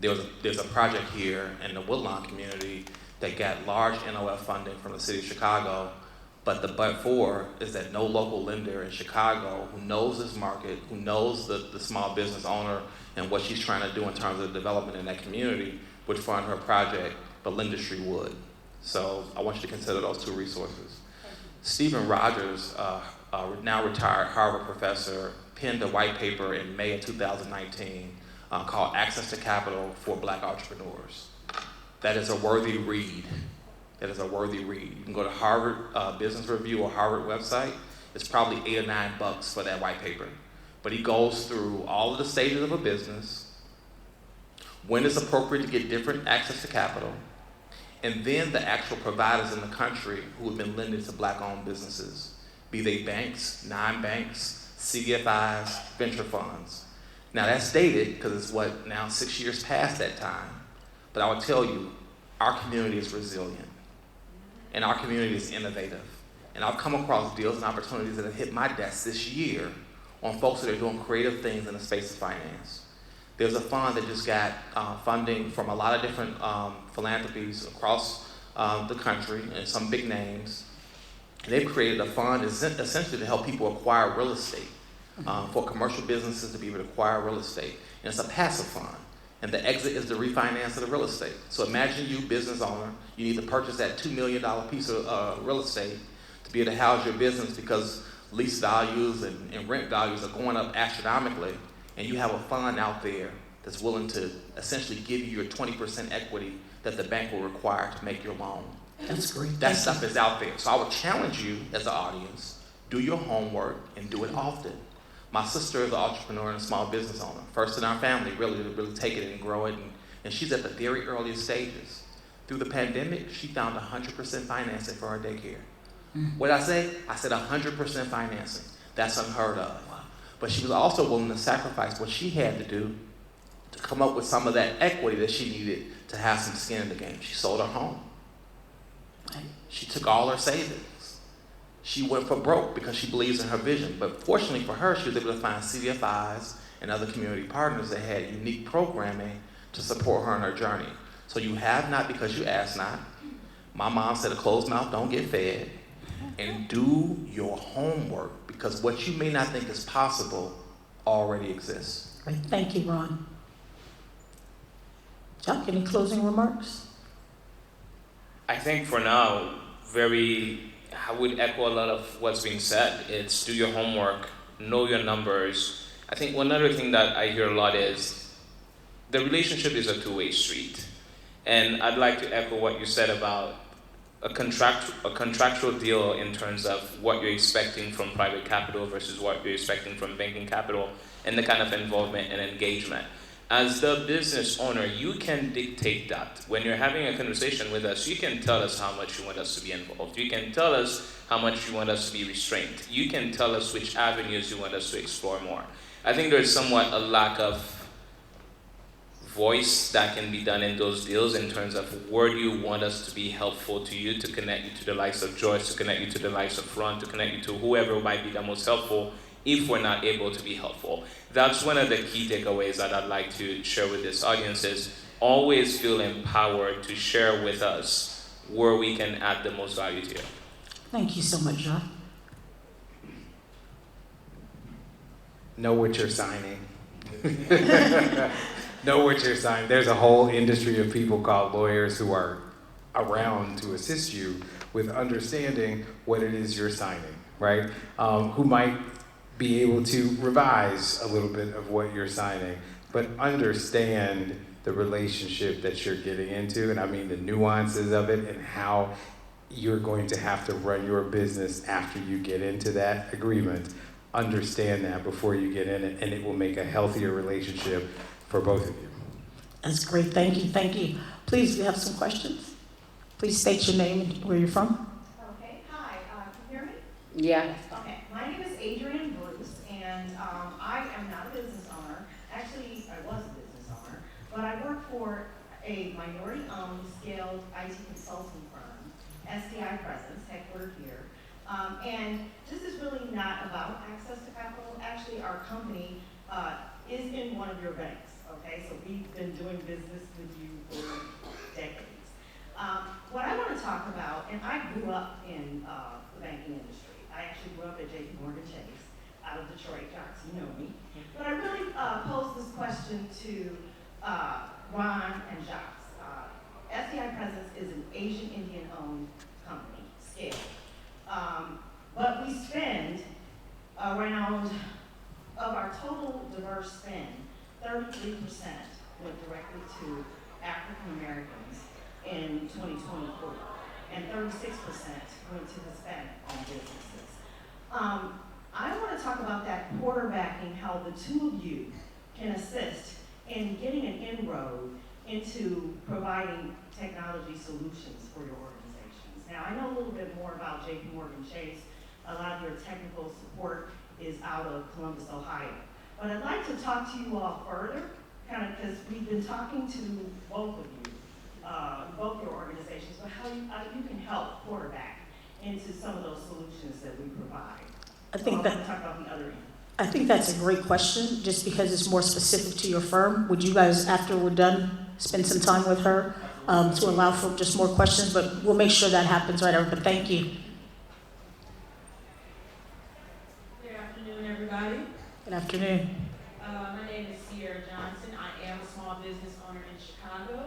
There's a project here in the Woodlawn community that got large NOF funding from the city of Chicago, but the but for is that no local lender in Chicago who knows this market, who knows the small business owner and what she's trying to do in terms of development in that community would fund her project, but Lendistry would. So I want you to consider those 2 resources. Stephen Rogers, now retired Harvard professor, penned a white paper in May of 2019 called Access to Capital for Black Entrepreneurs. That is a worthy read. That is a worthy read. You can go to Harvard Business Review or Harvard website. It's probably $8 or $9 for that white paper. But he goes through all of the stages of a business, when it's appropriate to get different access to capital, and then the actual providers in the country who have been lending to Black-owned businesses, be they banks, non-banks, CDFIs, venture funds. Now that's dated because it's now 6 years past that time. But I would tell you, our community is resilient, and our community is innovative. And I've come across deals and opportunities that have hit my desk this year on folks that are doing creative things in the space of finance. There's a fund that just got funding from a lot of different philanthropies across the country and some big names. And they've created a fund essentially to help people acquire real estate, for commercial businesses to be able to acquire real estate. And it's a passive fund. And the exit is the refinance of the real estate. So imagine you, business owner, you need to purchase that $2 million piece of real estate to be able to house your business because lease values and rent values are going up astronomically. And you have a fund out there that's willing to essentially give you your 20% equity that the bank will require to make your loan. That's great. That stuff is out there. So I would challenge you as an audience, do your homework and do it often. My sister is an entrepreneur and a small business owner. First in our family, really take it and grow it. And she's at the very earliest stages. Through the pandemic, she found 100% financing for her daycare. What did I say? I said 100% financing. That's unheard of. But she was also willing to sacrifice what she had to do to come up with some of that equity that she needed to have some skin in the game. She sold her home. She took all her savings. She went for broke because she believes in her vision. But fortunately for her, she was able to find CDFIs and other community partners that had unique programming to support her in her journey. So you have not because you ask not. My mom said a closed mouth don't get fed. And do your homework because what you may not think is possible already exists. Great. Thank you, Ron. Chuck, any closing remarks? I think for now, I would echo a lot of what's being said. It's do your homework, know your numbers. I think one other thing that I hear a lot is the relationship is a two-way street. And I'd like to echo what you said about a contractual deal in terms of what you're expecting from private capital versus what you're expecting from banking capital and the kind of involvement and engagement. As the business owner, you can dictate that. When you're having a conversation with us, you can tell us how much you want us to be involved. You can tell us how much you want us to be restrained. You can tell us which avenues you want us to explore more. I think there's somewhat a lack of voice that can be done in those deals in terms of where do you want us to be helpful to you, to connect you to the likes of Joyce, to connect you to the likes of Ron, to connect you to whoever might be the most helpful if we're not able to be helpful. That's one of the key takeaways that I'd like to share with this audience is always feel empowered to share with us where we can add the most value to you. Thank you so much, John. Know what you're signing. know what you're signing. There's a whole industry of people called lawyers who are around to assist you with understanding what it is you're signing, right? Who might be able to revise a little bit of what you're signing, but understand the relationship that you're getting into, and I mean the nuances of it and how you're going to have to run your business after you get into that agreement. Understand that before you get in it, and it will make a healthier relationship for both of you. That's great, thank you, thank you. Please, we have some questions. Please state your name and where you're from. Okay, hi, can you hear me? Yeah. Okay, my name is Adrienne Bruce, and I am not a business owner. Actually, I was a business owner, but I work for a minority-owned scaled IT consulting firm, SDI Presence, headquartered here. And this is really not about access to capital. Actually, our company is in one of your banks, okay? So we've been doing business with you for decades. What I want to talk about, and I grew up in the banking industry. I actually grew up at JPMorgan Chase out of Detroit. Jocks, you know me. But I really pose this question to Ron and Jocks. SDI Presence is an Asian Indian owned company, scale. But we spend around, of our total diverse spend, 33% went directly to African Americans in 2024, and 36% went to Hispanic-owned businesses. I want to talk about that quarterbacking, how the two of you can assist in getting an inroad into providing technology solutions for your organizations. Now, I know a little bit more about JPMorgan Chase. A lot of your technical support is out of Columbus, Ohio. But I'd like to talk to you all further, kind of, because we've been talking to both of you, both your organizations, but how you can help quarterback into some of those solutions that we provide. I think that. Talk about the other end. I think that's a great question, just because it's more specific to your firm. Would you guys, after we're done, spend some time with her to allow for just more questions? But we'll make sure that happens right over. But thank you. Good afternoon, everybody. Good afternoon. My name is Joyce Johnson. I am a small business owner in Chicago.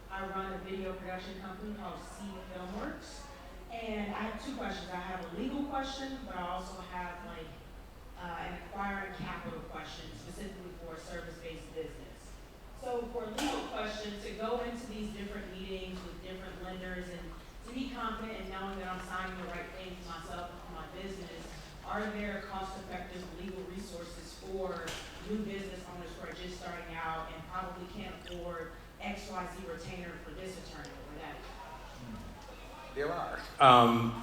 I run a video production company called CDFIs. And I have two questions. I have a legal question, but I also have an acquiring capital question, specifically for a service-based business. So for a legal question, to go into these different meetings with different lenders and to be confident in knowing that I'm signing the right thing for myself and for my business, are there cost-effective legal resources for new business owners who are just starting out and probably can't afford XYZ retainer for this attorney or that? There are.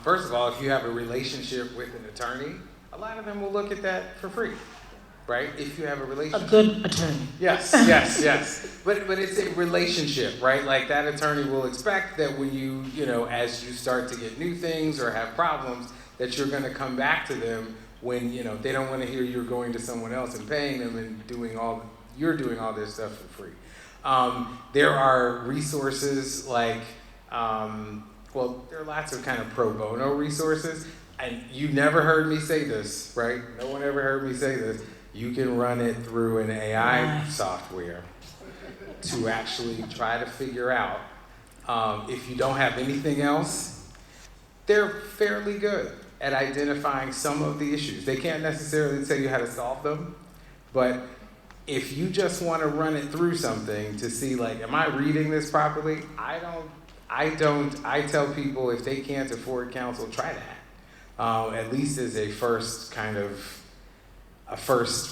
First of all, if you have a relationship with an attorney, a lot of them will look at that for free, right? If you have a relationship. A good attorney. Yes. But it's a relationship, right? Like that attorney will expect that when you as you start to get new things or have problems, that you're going to come back to them when, they don't want to hear you're going to someone else and paying them and you're doing all this stuff for free. There are resources like, there are lots of kind of pro bono resources. And you never heard me say this, right? No one ever heard me say this. You can run it through an AI software to actually try to figure out if you don't have anything else. They're fairly good at identifying some of the issues. They can't necessarily tell you how to solve them, but if you just want to run it through something to see, am I reading this properly? I tell people if they can't afford counsel, try that. At least as a first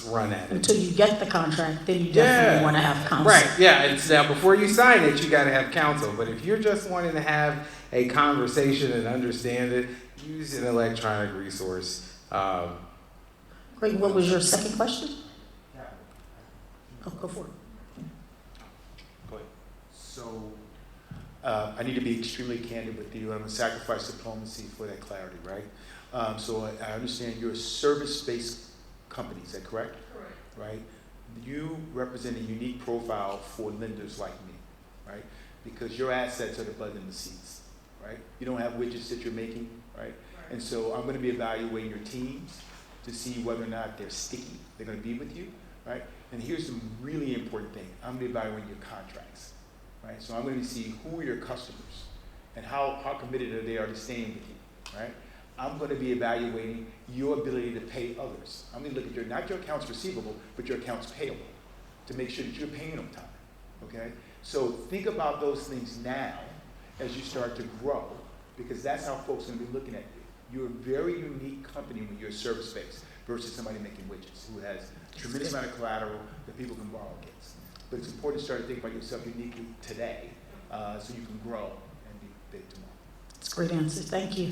run at it. Until you get the contract, then you definitely want to have counsel. Right, yeah. And now before you sign it, you got to have counsel. But if you're just wanting to have a conversation and understand it, use an electronic resource. Great. What was your second question? Oh, go for it. Go ahead. So I need to be extremely candid with you. I'm going to sacrifice diplomacy for that clarity, right? So I understand you're a service-based company, is that correct? Correct. Right? You represent a unique profile for lenders like me, right? Because your assets are the blood in the seats, right? You don't have widgets that you're making, right? And so I'm going to be evaluating your teams to see whether or not they're sticky, they're going to be with you, right? And here's the really important thing. I'm going to evaluate your contracts, right? So I'm going to see who are your customers and how committed they are to staying with you, right? I'm going to be evaluating your ability to pay others. I'm going to look at not your accounts receivable, but your accounts payable to make sure that you're paying on time, okay? So think about those things now as you start to grow, because that's how folks are going to be looking at you. You're a very unique company when you're service-based versus somebody making widgets who has a tremendous amount of collateral that people can borrow against. But it's important to start to think about yourself uniquely today so you can grow and be big tomorrow. That's a great answer. Thank you.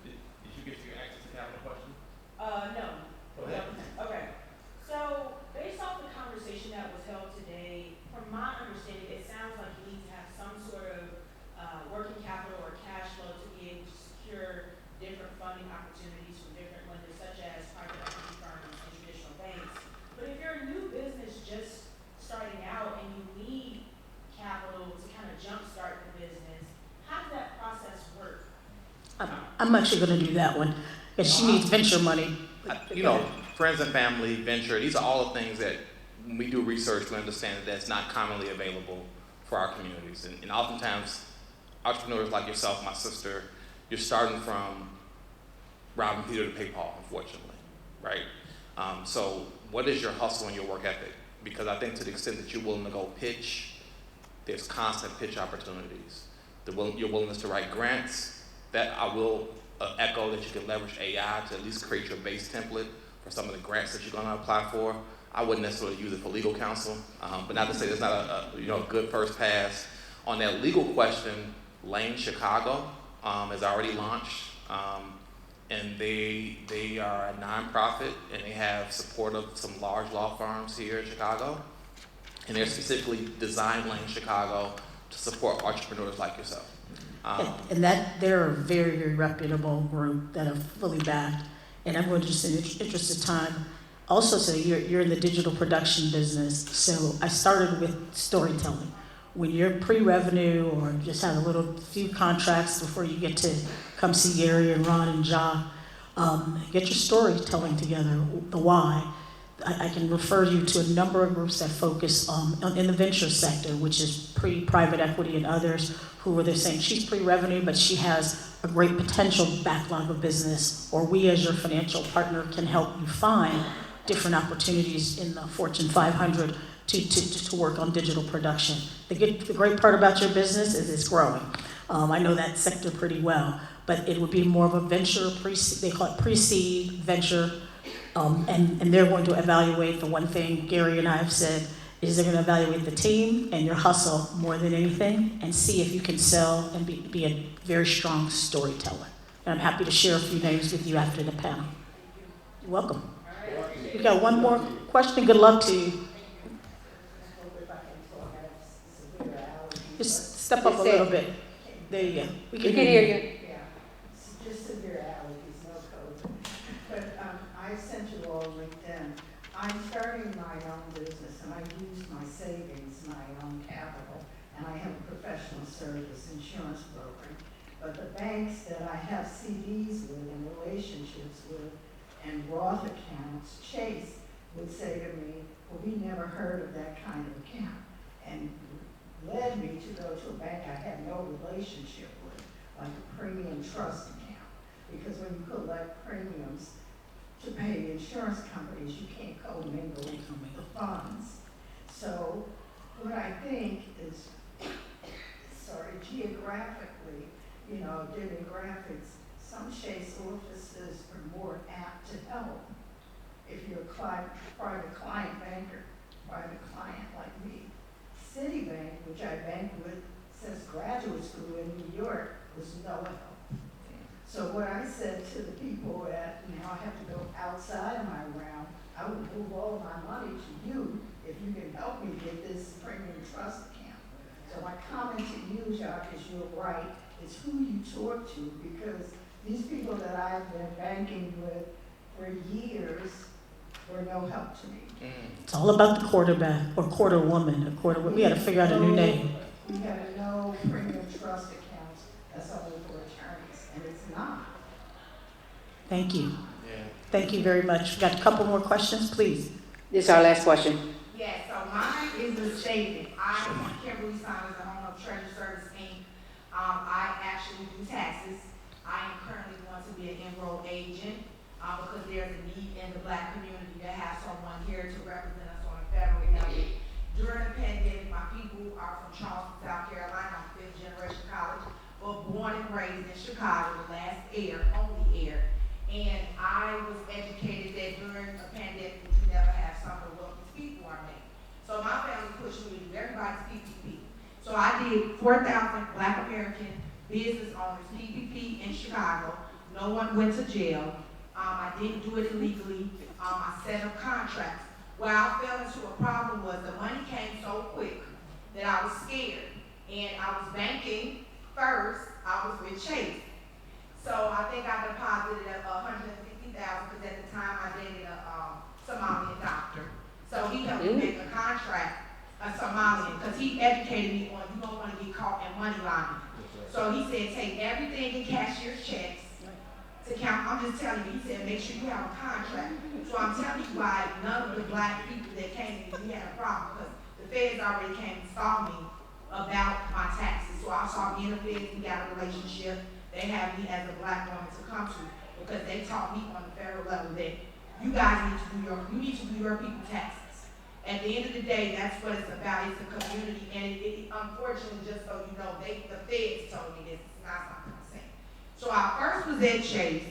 Did you get your access to capital question? No. Go ahead. Okay. So, based off the conversation that was held today, from my understanding, it sounds like you need to have some sort of working capital or cash flow to be able to secure different funding opportunities from different lenders, such as private equity firms and traditional banks. But if you're a new business just starting out and you need capital to kind of jumpstart the business, how does that process work? I'm actually going to do that one because she needs venture money. You know, friends and family, venture, these are all the things that when we do research, we understand that that's not commonly available for our communities. And oftentimes, entrepreneurs like yourself, my sister, you're starting from robbing Peter to pay Paul, unfortunately, right? So what is your hustle and your work ethic? Because I think to the extent that you're willing to go pitch, there's constant pitch opportunities. Your willingness to write grants, that I will echo that you can leverage AI to at least create your base template for some of the grants that you're going to apply for. I wouldn't necessarily use it for legal counsel, but not to say there's not a good first pass. On that legal question, Lane Chicago is already launched, and they are a nonprofit, and they have support of some large law firms here in Chicago, and they're specifically designed Lane Chicago to support entrepreneurs like yourself. And that they're a very, very reputable group that are fully backed. And everyone, just in the interest of time, also so you're in the digital production business. So I started with storytelling. When you're pre-revenue or just have a few contracts before you get to come see Gary and Ron and Ja, get your storytelling together, the why. I can refer you to a number of groups that focus in the venture sector, which is private equity and others who they're saying she's pre-revenue, but she has a great potential backlog of business, or we as your financial partner can help you find different opportunities in the Fortune 500 to work on digital production. The great part about your business is it's growing. I know that sector pretty well, but it would be more of a venture, they call it pre-seed venture, and they're going to evaluate the one thing Gary and I have said is they're going to evaluate the team and your hustle more than anything and see if you can sell and be a very strong storyteller. And I'm happy to share a few names with you after the panel. You're welcome. We got one more question. Good luck to you. Just step up a little bit. There you go. We can hear you. Yeah, just severe allergies, no COVID. But I sent you all LinkedIn. I'm starting my own business, and I use my savings, my own capital, and I have a professional service insurance broker. But the banks that I have CDs with and relationships with and Roth accounts, Chase would say to me, well, we never heard of that kind of account, and led me to go to a bank I had no relationship with, like a premium trust account. Because when you collect premiums to pay insurance companies, you can't commingle the funds. So what I think is, geographically, demographics, some Chase offices are more apt to help. If you're a private client banker, private client like me. Citibank, which I bank with since graduate school in New York, was no help. So what I said to the people at, I have to go outside of my realm, I would move all my money to you if you can help me get this premium trust account. So my comment to you, Jacques, is you're right. It's who you talk to, because these people that I've been banking with for years were no help to me. It's all about the quarterback or quarter woman. We got to figure out a new name. We have no premium trust accounts. That's only for attorneys, and it's not. Thank you. Yeah. Thank you very much. We got a couple more questions, please. This is our last question. Yes, so mine is a statement. Kimberly Saunders, the owner of Treasure Service Inc. I actually do taxes. I am currently going to be an enrolled agent because there's a need in the Black community to have someone here to represent us on a federal level. During the pandemic, my people are from Charleston, South Carolina. I'm fifth generation college, but born and raised in Chicago, the last only heir. And I was educated that during a pandemic, you never have some of the wealthiest people are made. So my family pushed me to do everybody's PPP. So I did 4,000 Black American business owners PPP in Chicago. No one went to jail. I didn't do it illegally. I set up contracts. Where I fell into a problem was the money came so quick that I was scared. And I was banking first. I was with Chase. So I think I deposited $150,000 because at the time I dated a Somalian doctor. So he helped me make a contract, a Somalian, because he educated me on you don't want to get caught in money laundering. So he said take everything in cashier's checks to count. I'm just telling you, he said make sure you have a contract. So I'm telling you why none of the Black people that came to me, we had a problem because the feds already came and saw me about my taxes. So I saw me in the feds, we got a relationship. They have me as a Black woman to come to because they taught me on the federal level that you guys need to do your people taxes. At the end of the day, that's what it's about. It's a community, and it unfortunately, just so you know, the feds told me this. It's not something I'm saying. So I first was at Chase.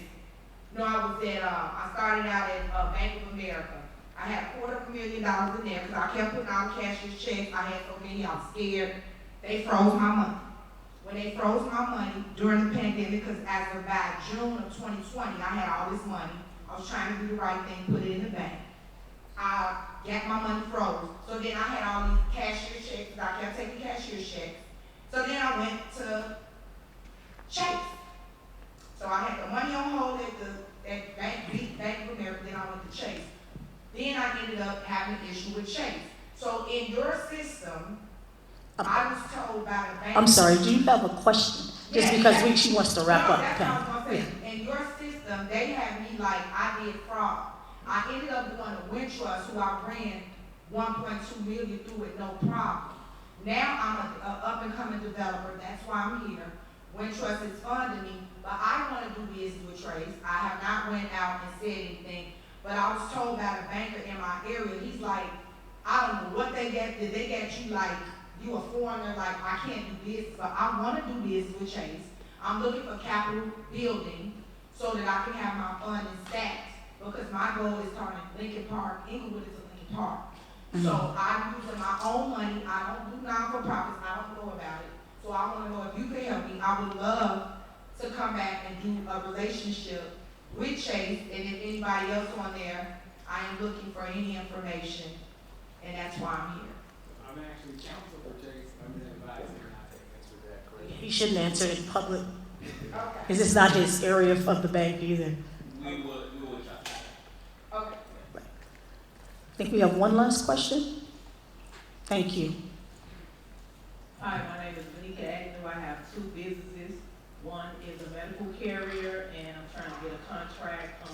No, I started out at Bank of America. I had $250,000 in there because I kept putting out cashier's checks. I had so many, I was scared. They froze my money. When they froze my money during the pandemic, because as of by June of 2020, I had all this money. I was trying to do the right thing, put it in the bank. I got my money froze. So then I had all these cashier checks, because I kept taking cashier checks. So then I went to Chase. So I had the money on hold at Bank of America, then I went to Chase. Then I ended up having an issue with Chase. So in your system, I was told by the bank. I'm sorry, do you have a question? Just because she wants to wrap up. That's what I was going to say. In your system, they had me like I did fraud. I ended up going to Wintrust, who I ran $1.2 million through with no problem. Now I'm an up-and-coming developer. That's why I'm here. Wintrust is funding me, but I want to do business with Trace. I have not went out and said anything, but I was told by the banker in my area, he's like, I don't know what they get. Did they get you like, you a foreigner, like I can't do business, but I want to do business with Chase. I'm looking for capital building so that I can have my funding stacked because my goal is turning Lincoln Park, Inglewood is a Lincoln Park. So I'm using my own money. I don't do non-for-profits. I don't know about it. So I want to know if you can help me. I would love to come back and do a relationship with Chase, and if anybody else on there, I am looking for any information, and that's why I'm here. I'm actually counsel for Chase. I'm an advisor, and I think answer that question. He shouldn't answer it in public, Okay. because it's not his area of the bank either. We will try. Okay. I think we have one last question. Thank you. Hi, my name is Monica Agnew. I have two businesses. One is a medical carrier, and I'm trying to get a contract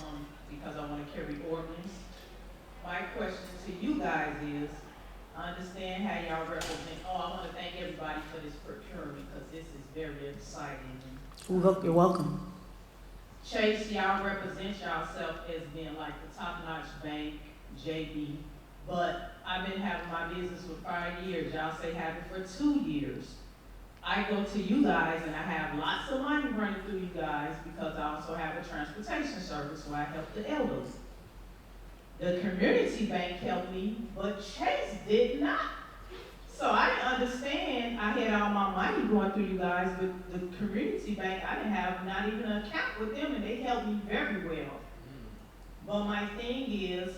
because I want to carry organs. My question to you guys is, I understand how y'all represent. I want to thank everybody for this procurement because this is very exciting. You're welcome. Chase, y'all represent yourself as being like the top-notch bank, JB, but I've been having my business for 5 years. Y'all say have it for 2 years. I go to you guys and I have lots of money running through you guys because I also have a transportation service where I help the elders. The community bank helped me, but Chase did not. So I didn't understand. I had all my money going through you guys, but the community bank, I didn't have not even an account with them, and they helped me very well. But my thing is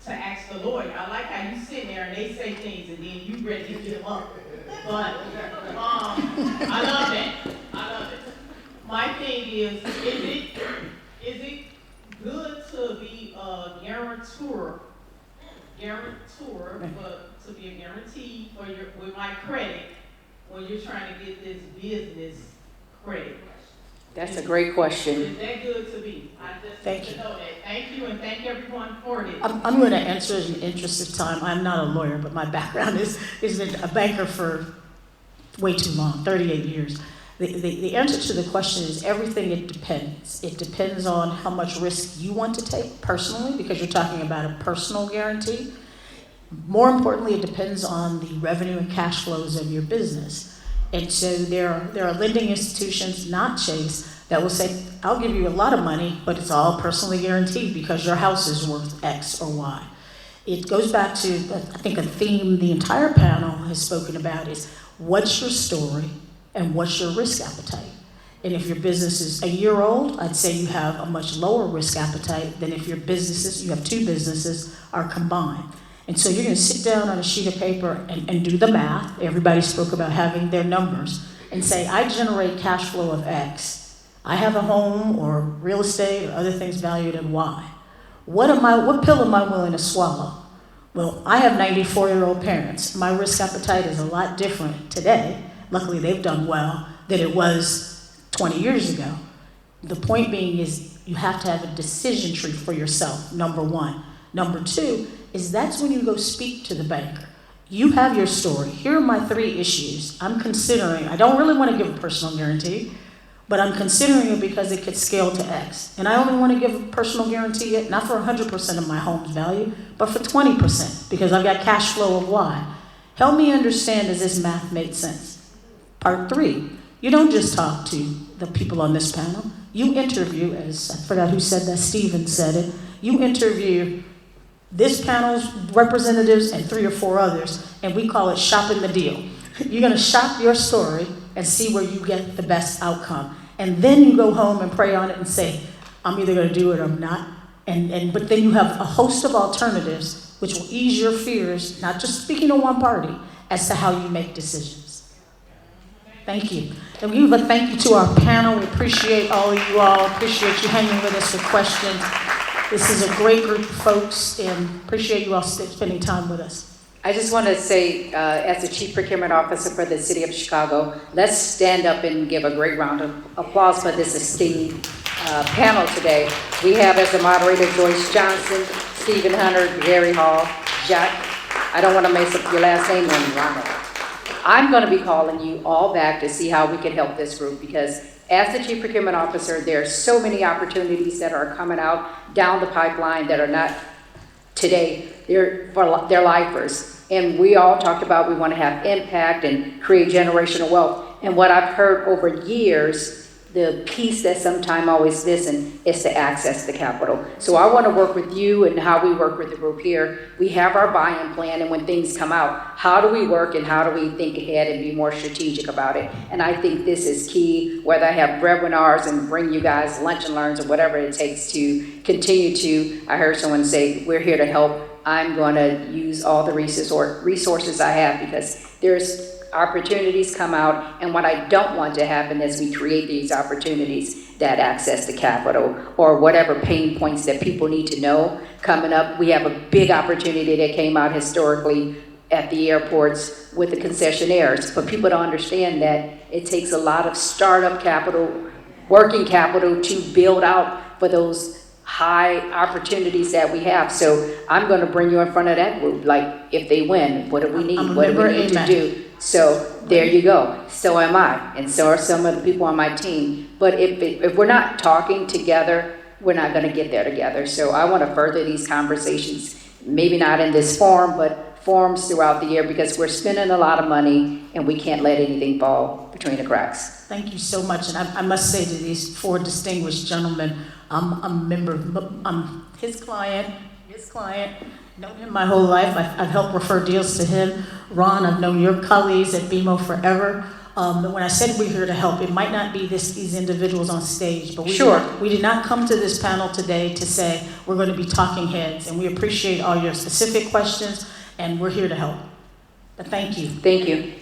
to ask the lawyer. I like how you sit there and they say things, and then you ready to get them up. But I love that. I love it. My thing is it good to be a guarantor, to be a guarantee for with my credit when you're trying to get this business credit? That's a great question. Is that good to me? I just Thank need you. to know that. Thank you, and thank everyone for this. I'm going to answer in the interest of time. I'm not a lawyer, but my background is a banker for way too long, 38 years. The answer to the question is everything. It depends. It depends on how much risk you want to take personally, because you're talking about a personal guarantee. More importantly, it depends on the revenue and cash flows of your business. And so there are lending institutions, not Chase, that will say, I'll give you a lot of money, but it's all personally guaranteed because your house is worth X or Y. It goes back to, I think, a theme the entire panel has spoken about is what's your story and what's your risk appetite? And if your business is a year old, I'd say you have a much lower risk appetite than if you have two businesses are combined. And so you're going to sit down on a sheet of paper and do the math. Everybody spoke about having their numbers and say, I generate cash flow of X. I have a home or real estate or other things valued at Y. What pill am I willing to swallow? Well, I have 94-year-old parents. My risk appetite is a lot different today. Luckily, they've done well than it was 20 years ago. The point being is you have to have a decision tree for yourself, number one. Number two is that's when you go speak to the banker. You have your story. Here are my 3 issues. I'm considering, I don't really want to give a personal guarantee, but I'm considering it because it could scale to X. And I only want to give a personal guarantee, not for 100% of my home's value, but for 20% because I've got cash flow of Y. Help me understand, does this math make sense? Part 3, you don't just talk to the people on this panel. You interview, as I forgot who said that, Steven said it, you interview this panel's representatives and 3 or 4 others, and we call it shopping the deal. You're going to shop your story and see where you get the best outcome. And then you go home and pray on it and say, I'm either going to do it or I'm not. But then you have a host of alternatives which will ease your fears, not just speaking to one party, as to how you make decisions. Thank you. And we give a thank you to our panel. We appreciate all of you all. Appreciate you hanging with us for questions. This is a great group of folks, and appreciate you all spending time with us. I just want to say, as the Chief Procurement Officer for the City of Chicago, let's stand up and give a great round of applause for this esteemed panel today. We have as the moderator Joyce Johnson, Stephen Hunter, Gary Hall, Jack. I don't want to mess up your last name on you, Ronald. I'm going to be calling you all back to see how we can help this group, because as the Chief Procurement Officer, there are so many opportunities that are coming out down the pipeline that are not today. They're lifers. And we all talked about we want to have impact and create generational wealth. And what I've heard over years, the piece that sometimes always missing is to access the capital. So I want to work with you and how we work with the group here. We have our buy-in plan, and when things come out, how do we work and how do we think ahead and be more strategic about it? And I think this is key, whether I have webinars and bring you guys lunch and learns or whatever it takes to continue to, I heard someone say, we're here to help. I'm going to use all the resources I have, because there's opportunities come out, and what I don't want to happen is we create these opportunities that access the capital or whatever pain points that people need to know coming up. We have a big opportunity that came out historically at the airports with the concessionaires, but people don't understand that it takes a lot of startup capital, working capital to build out for those high opportunities that we have. So I'm going to bring you in front of that group. Like, if they win, what do we need? What do we need to do? So there you go. So am I, and so are some of the people on my team. But if we're not talking together, we're not going to get there together. So I want to further these conversations, maybe not in this forum, but forums throughout the year, because we're spending a lot of money and we can't let anything fall between the cracks. Thank you so much. And I must say to these 4 distinguished gentlemen, I'm a member, I'm his client, known him my whole life. I've helped refer deals to him. Ron, I've known your colleagues at BMO forever. When I said we're here to help, it might not be these individuals on stage, but we did not come to this panel today to say we're going to be talking heads, and we appreciate all your specific questions, and we're here to help. But thank you. Thank you.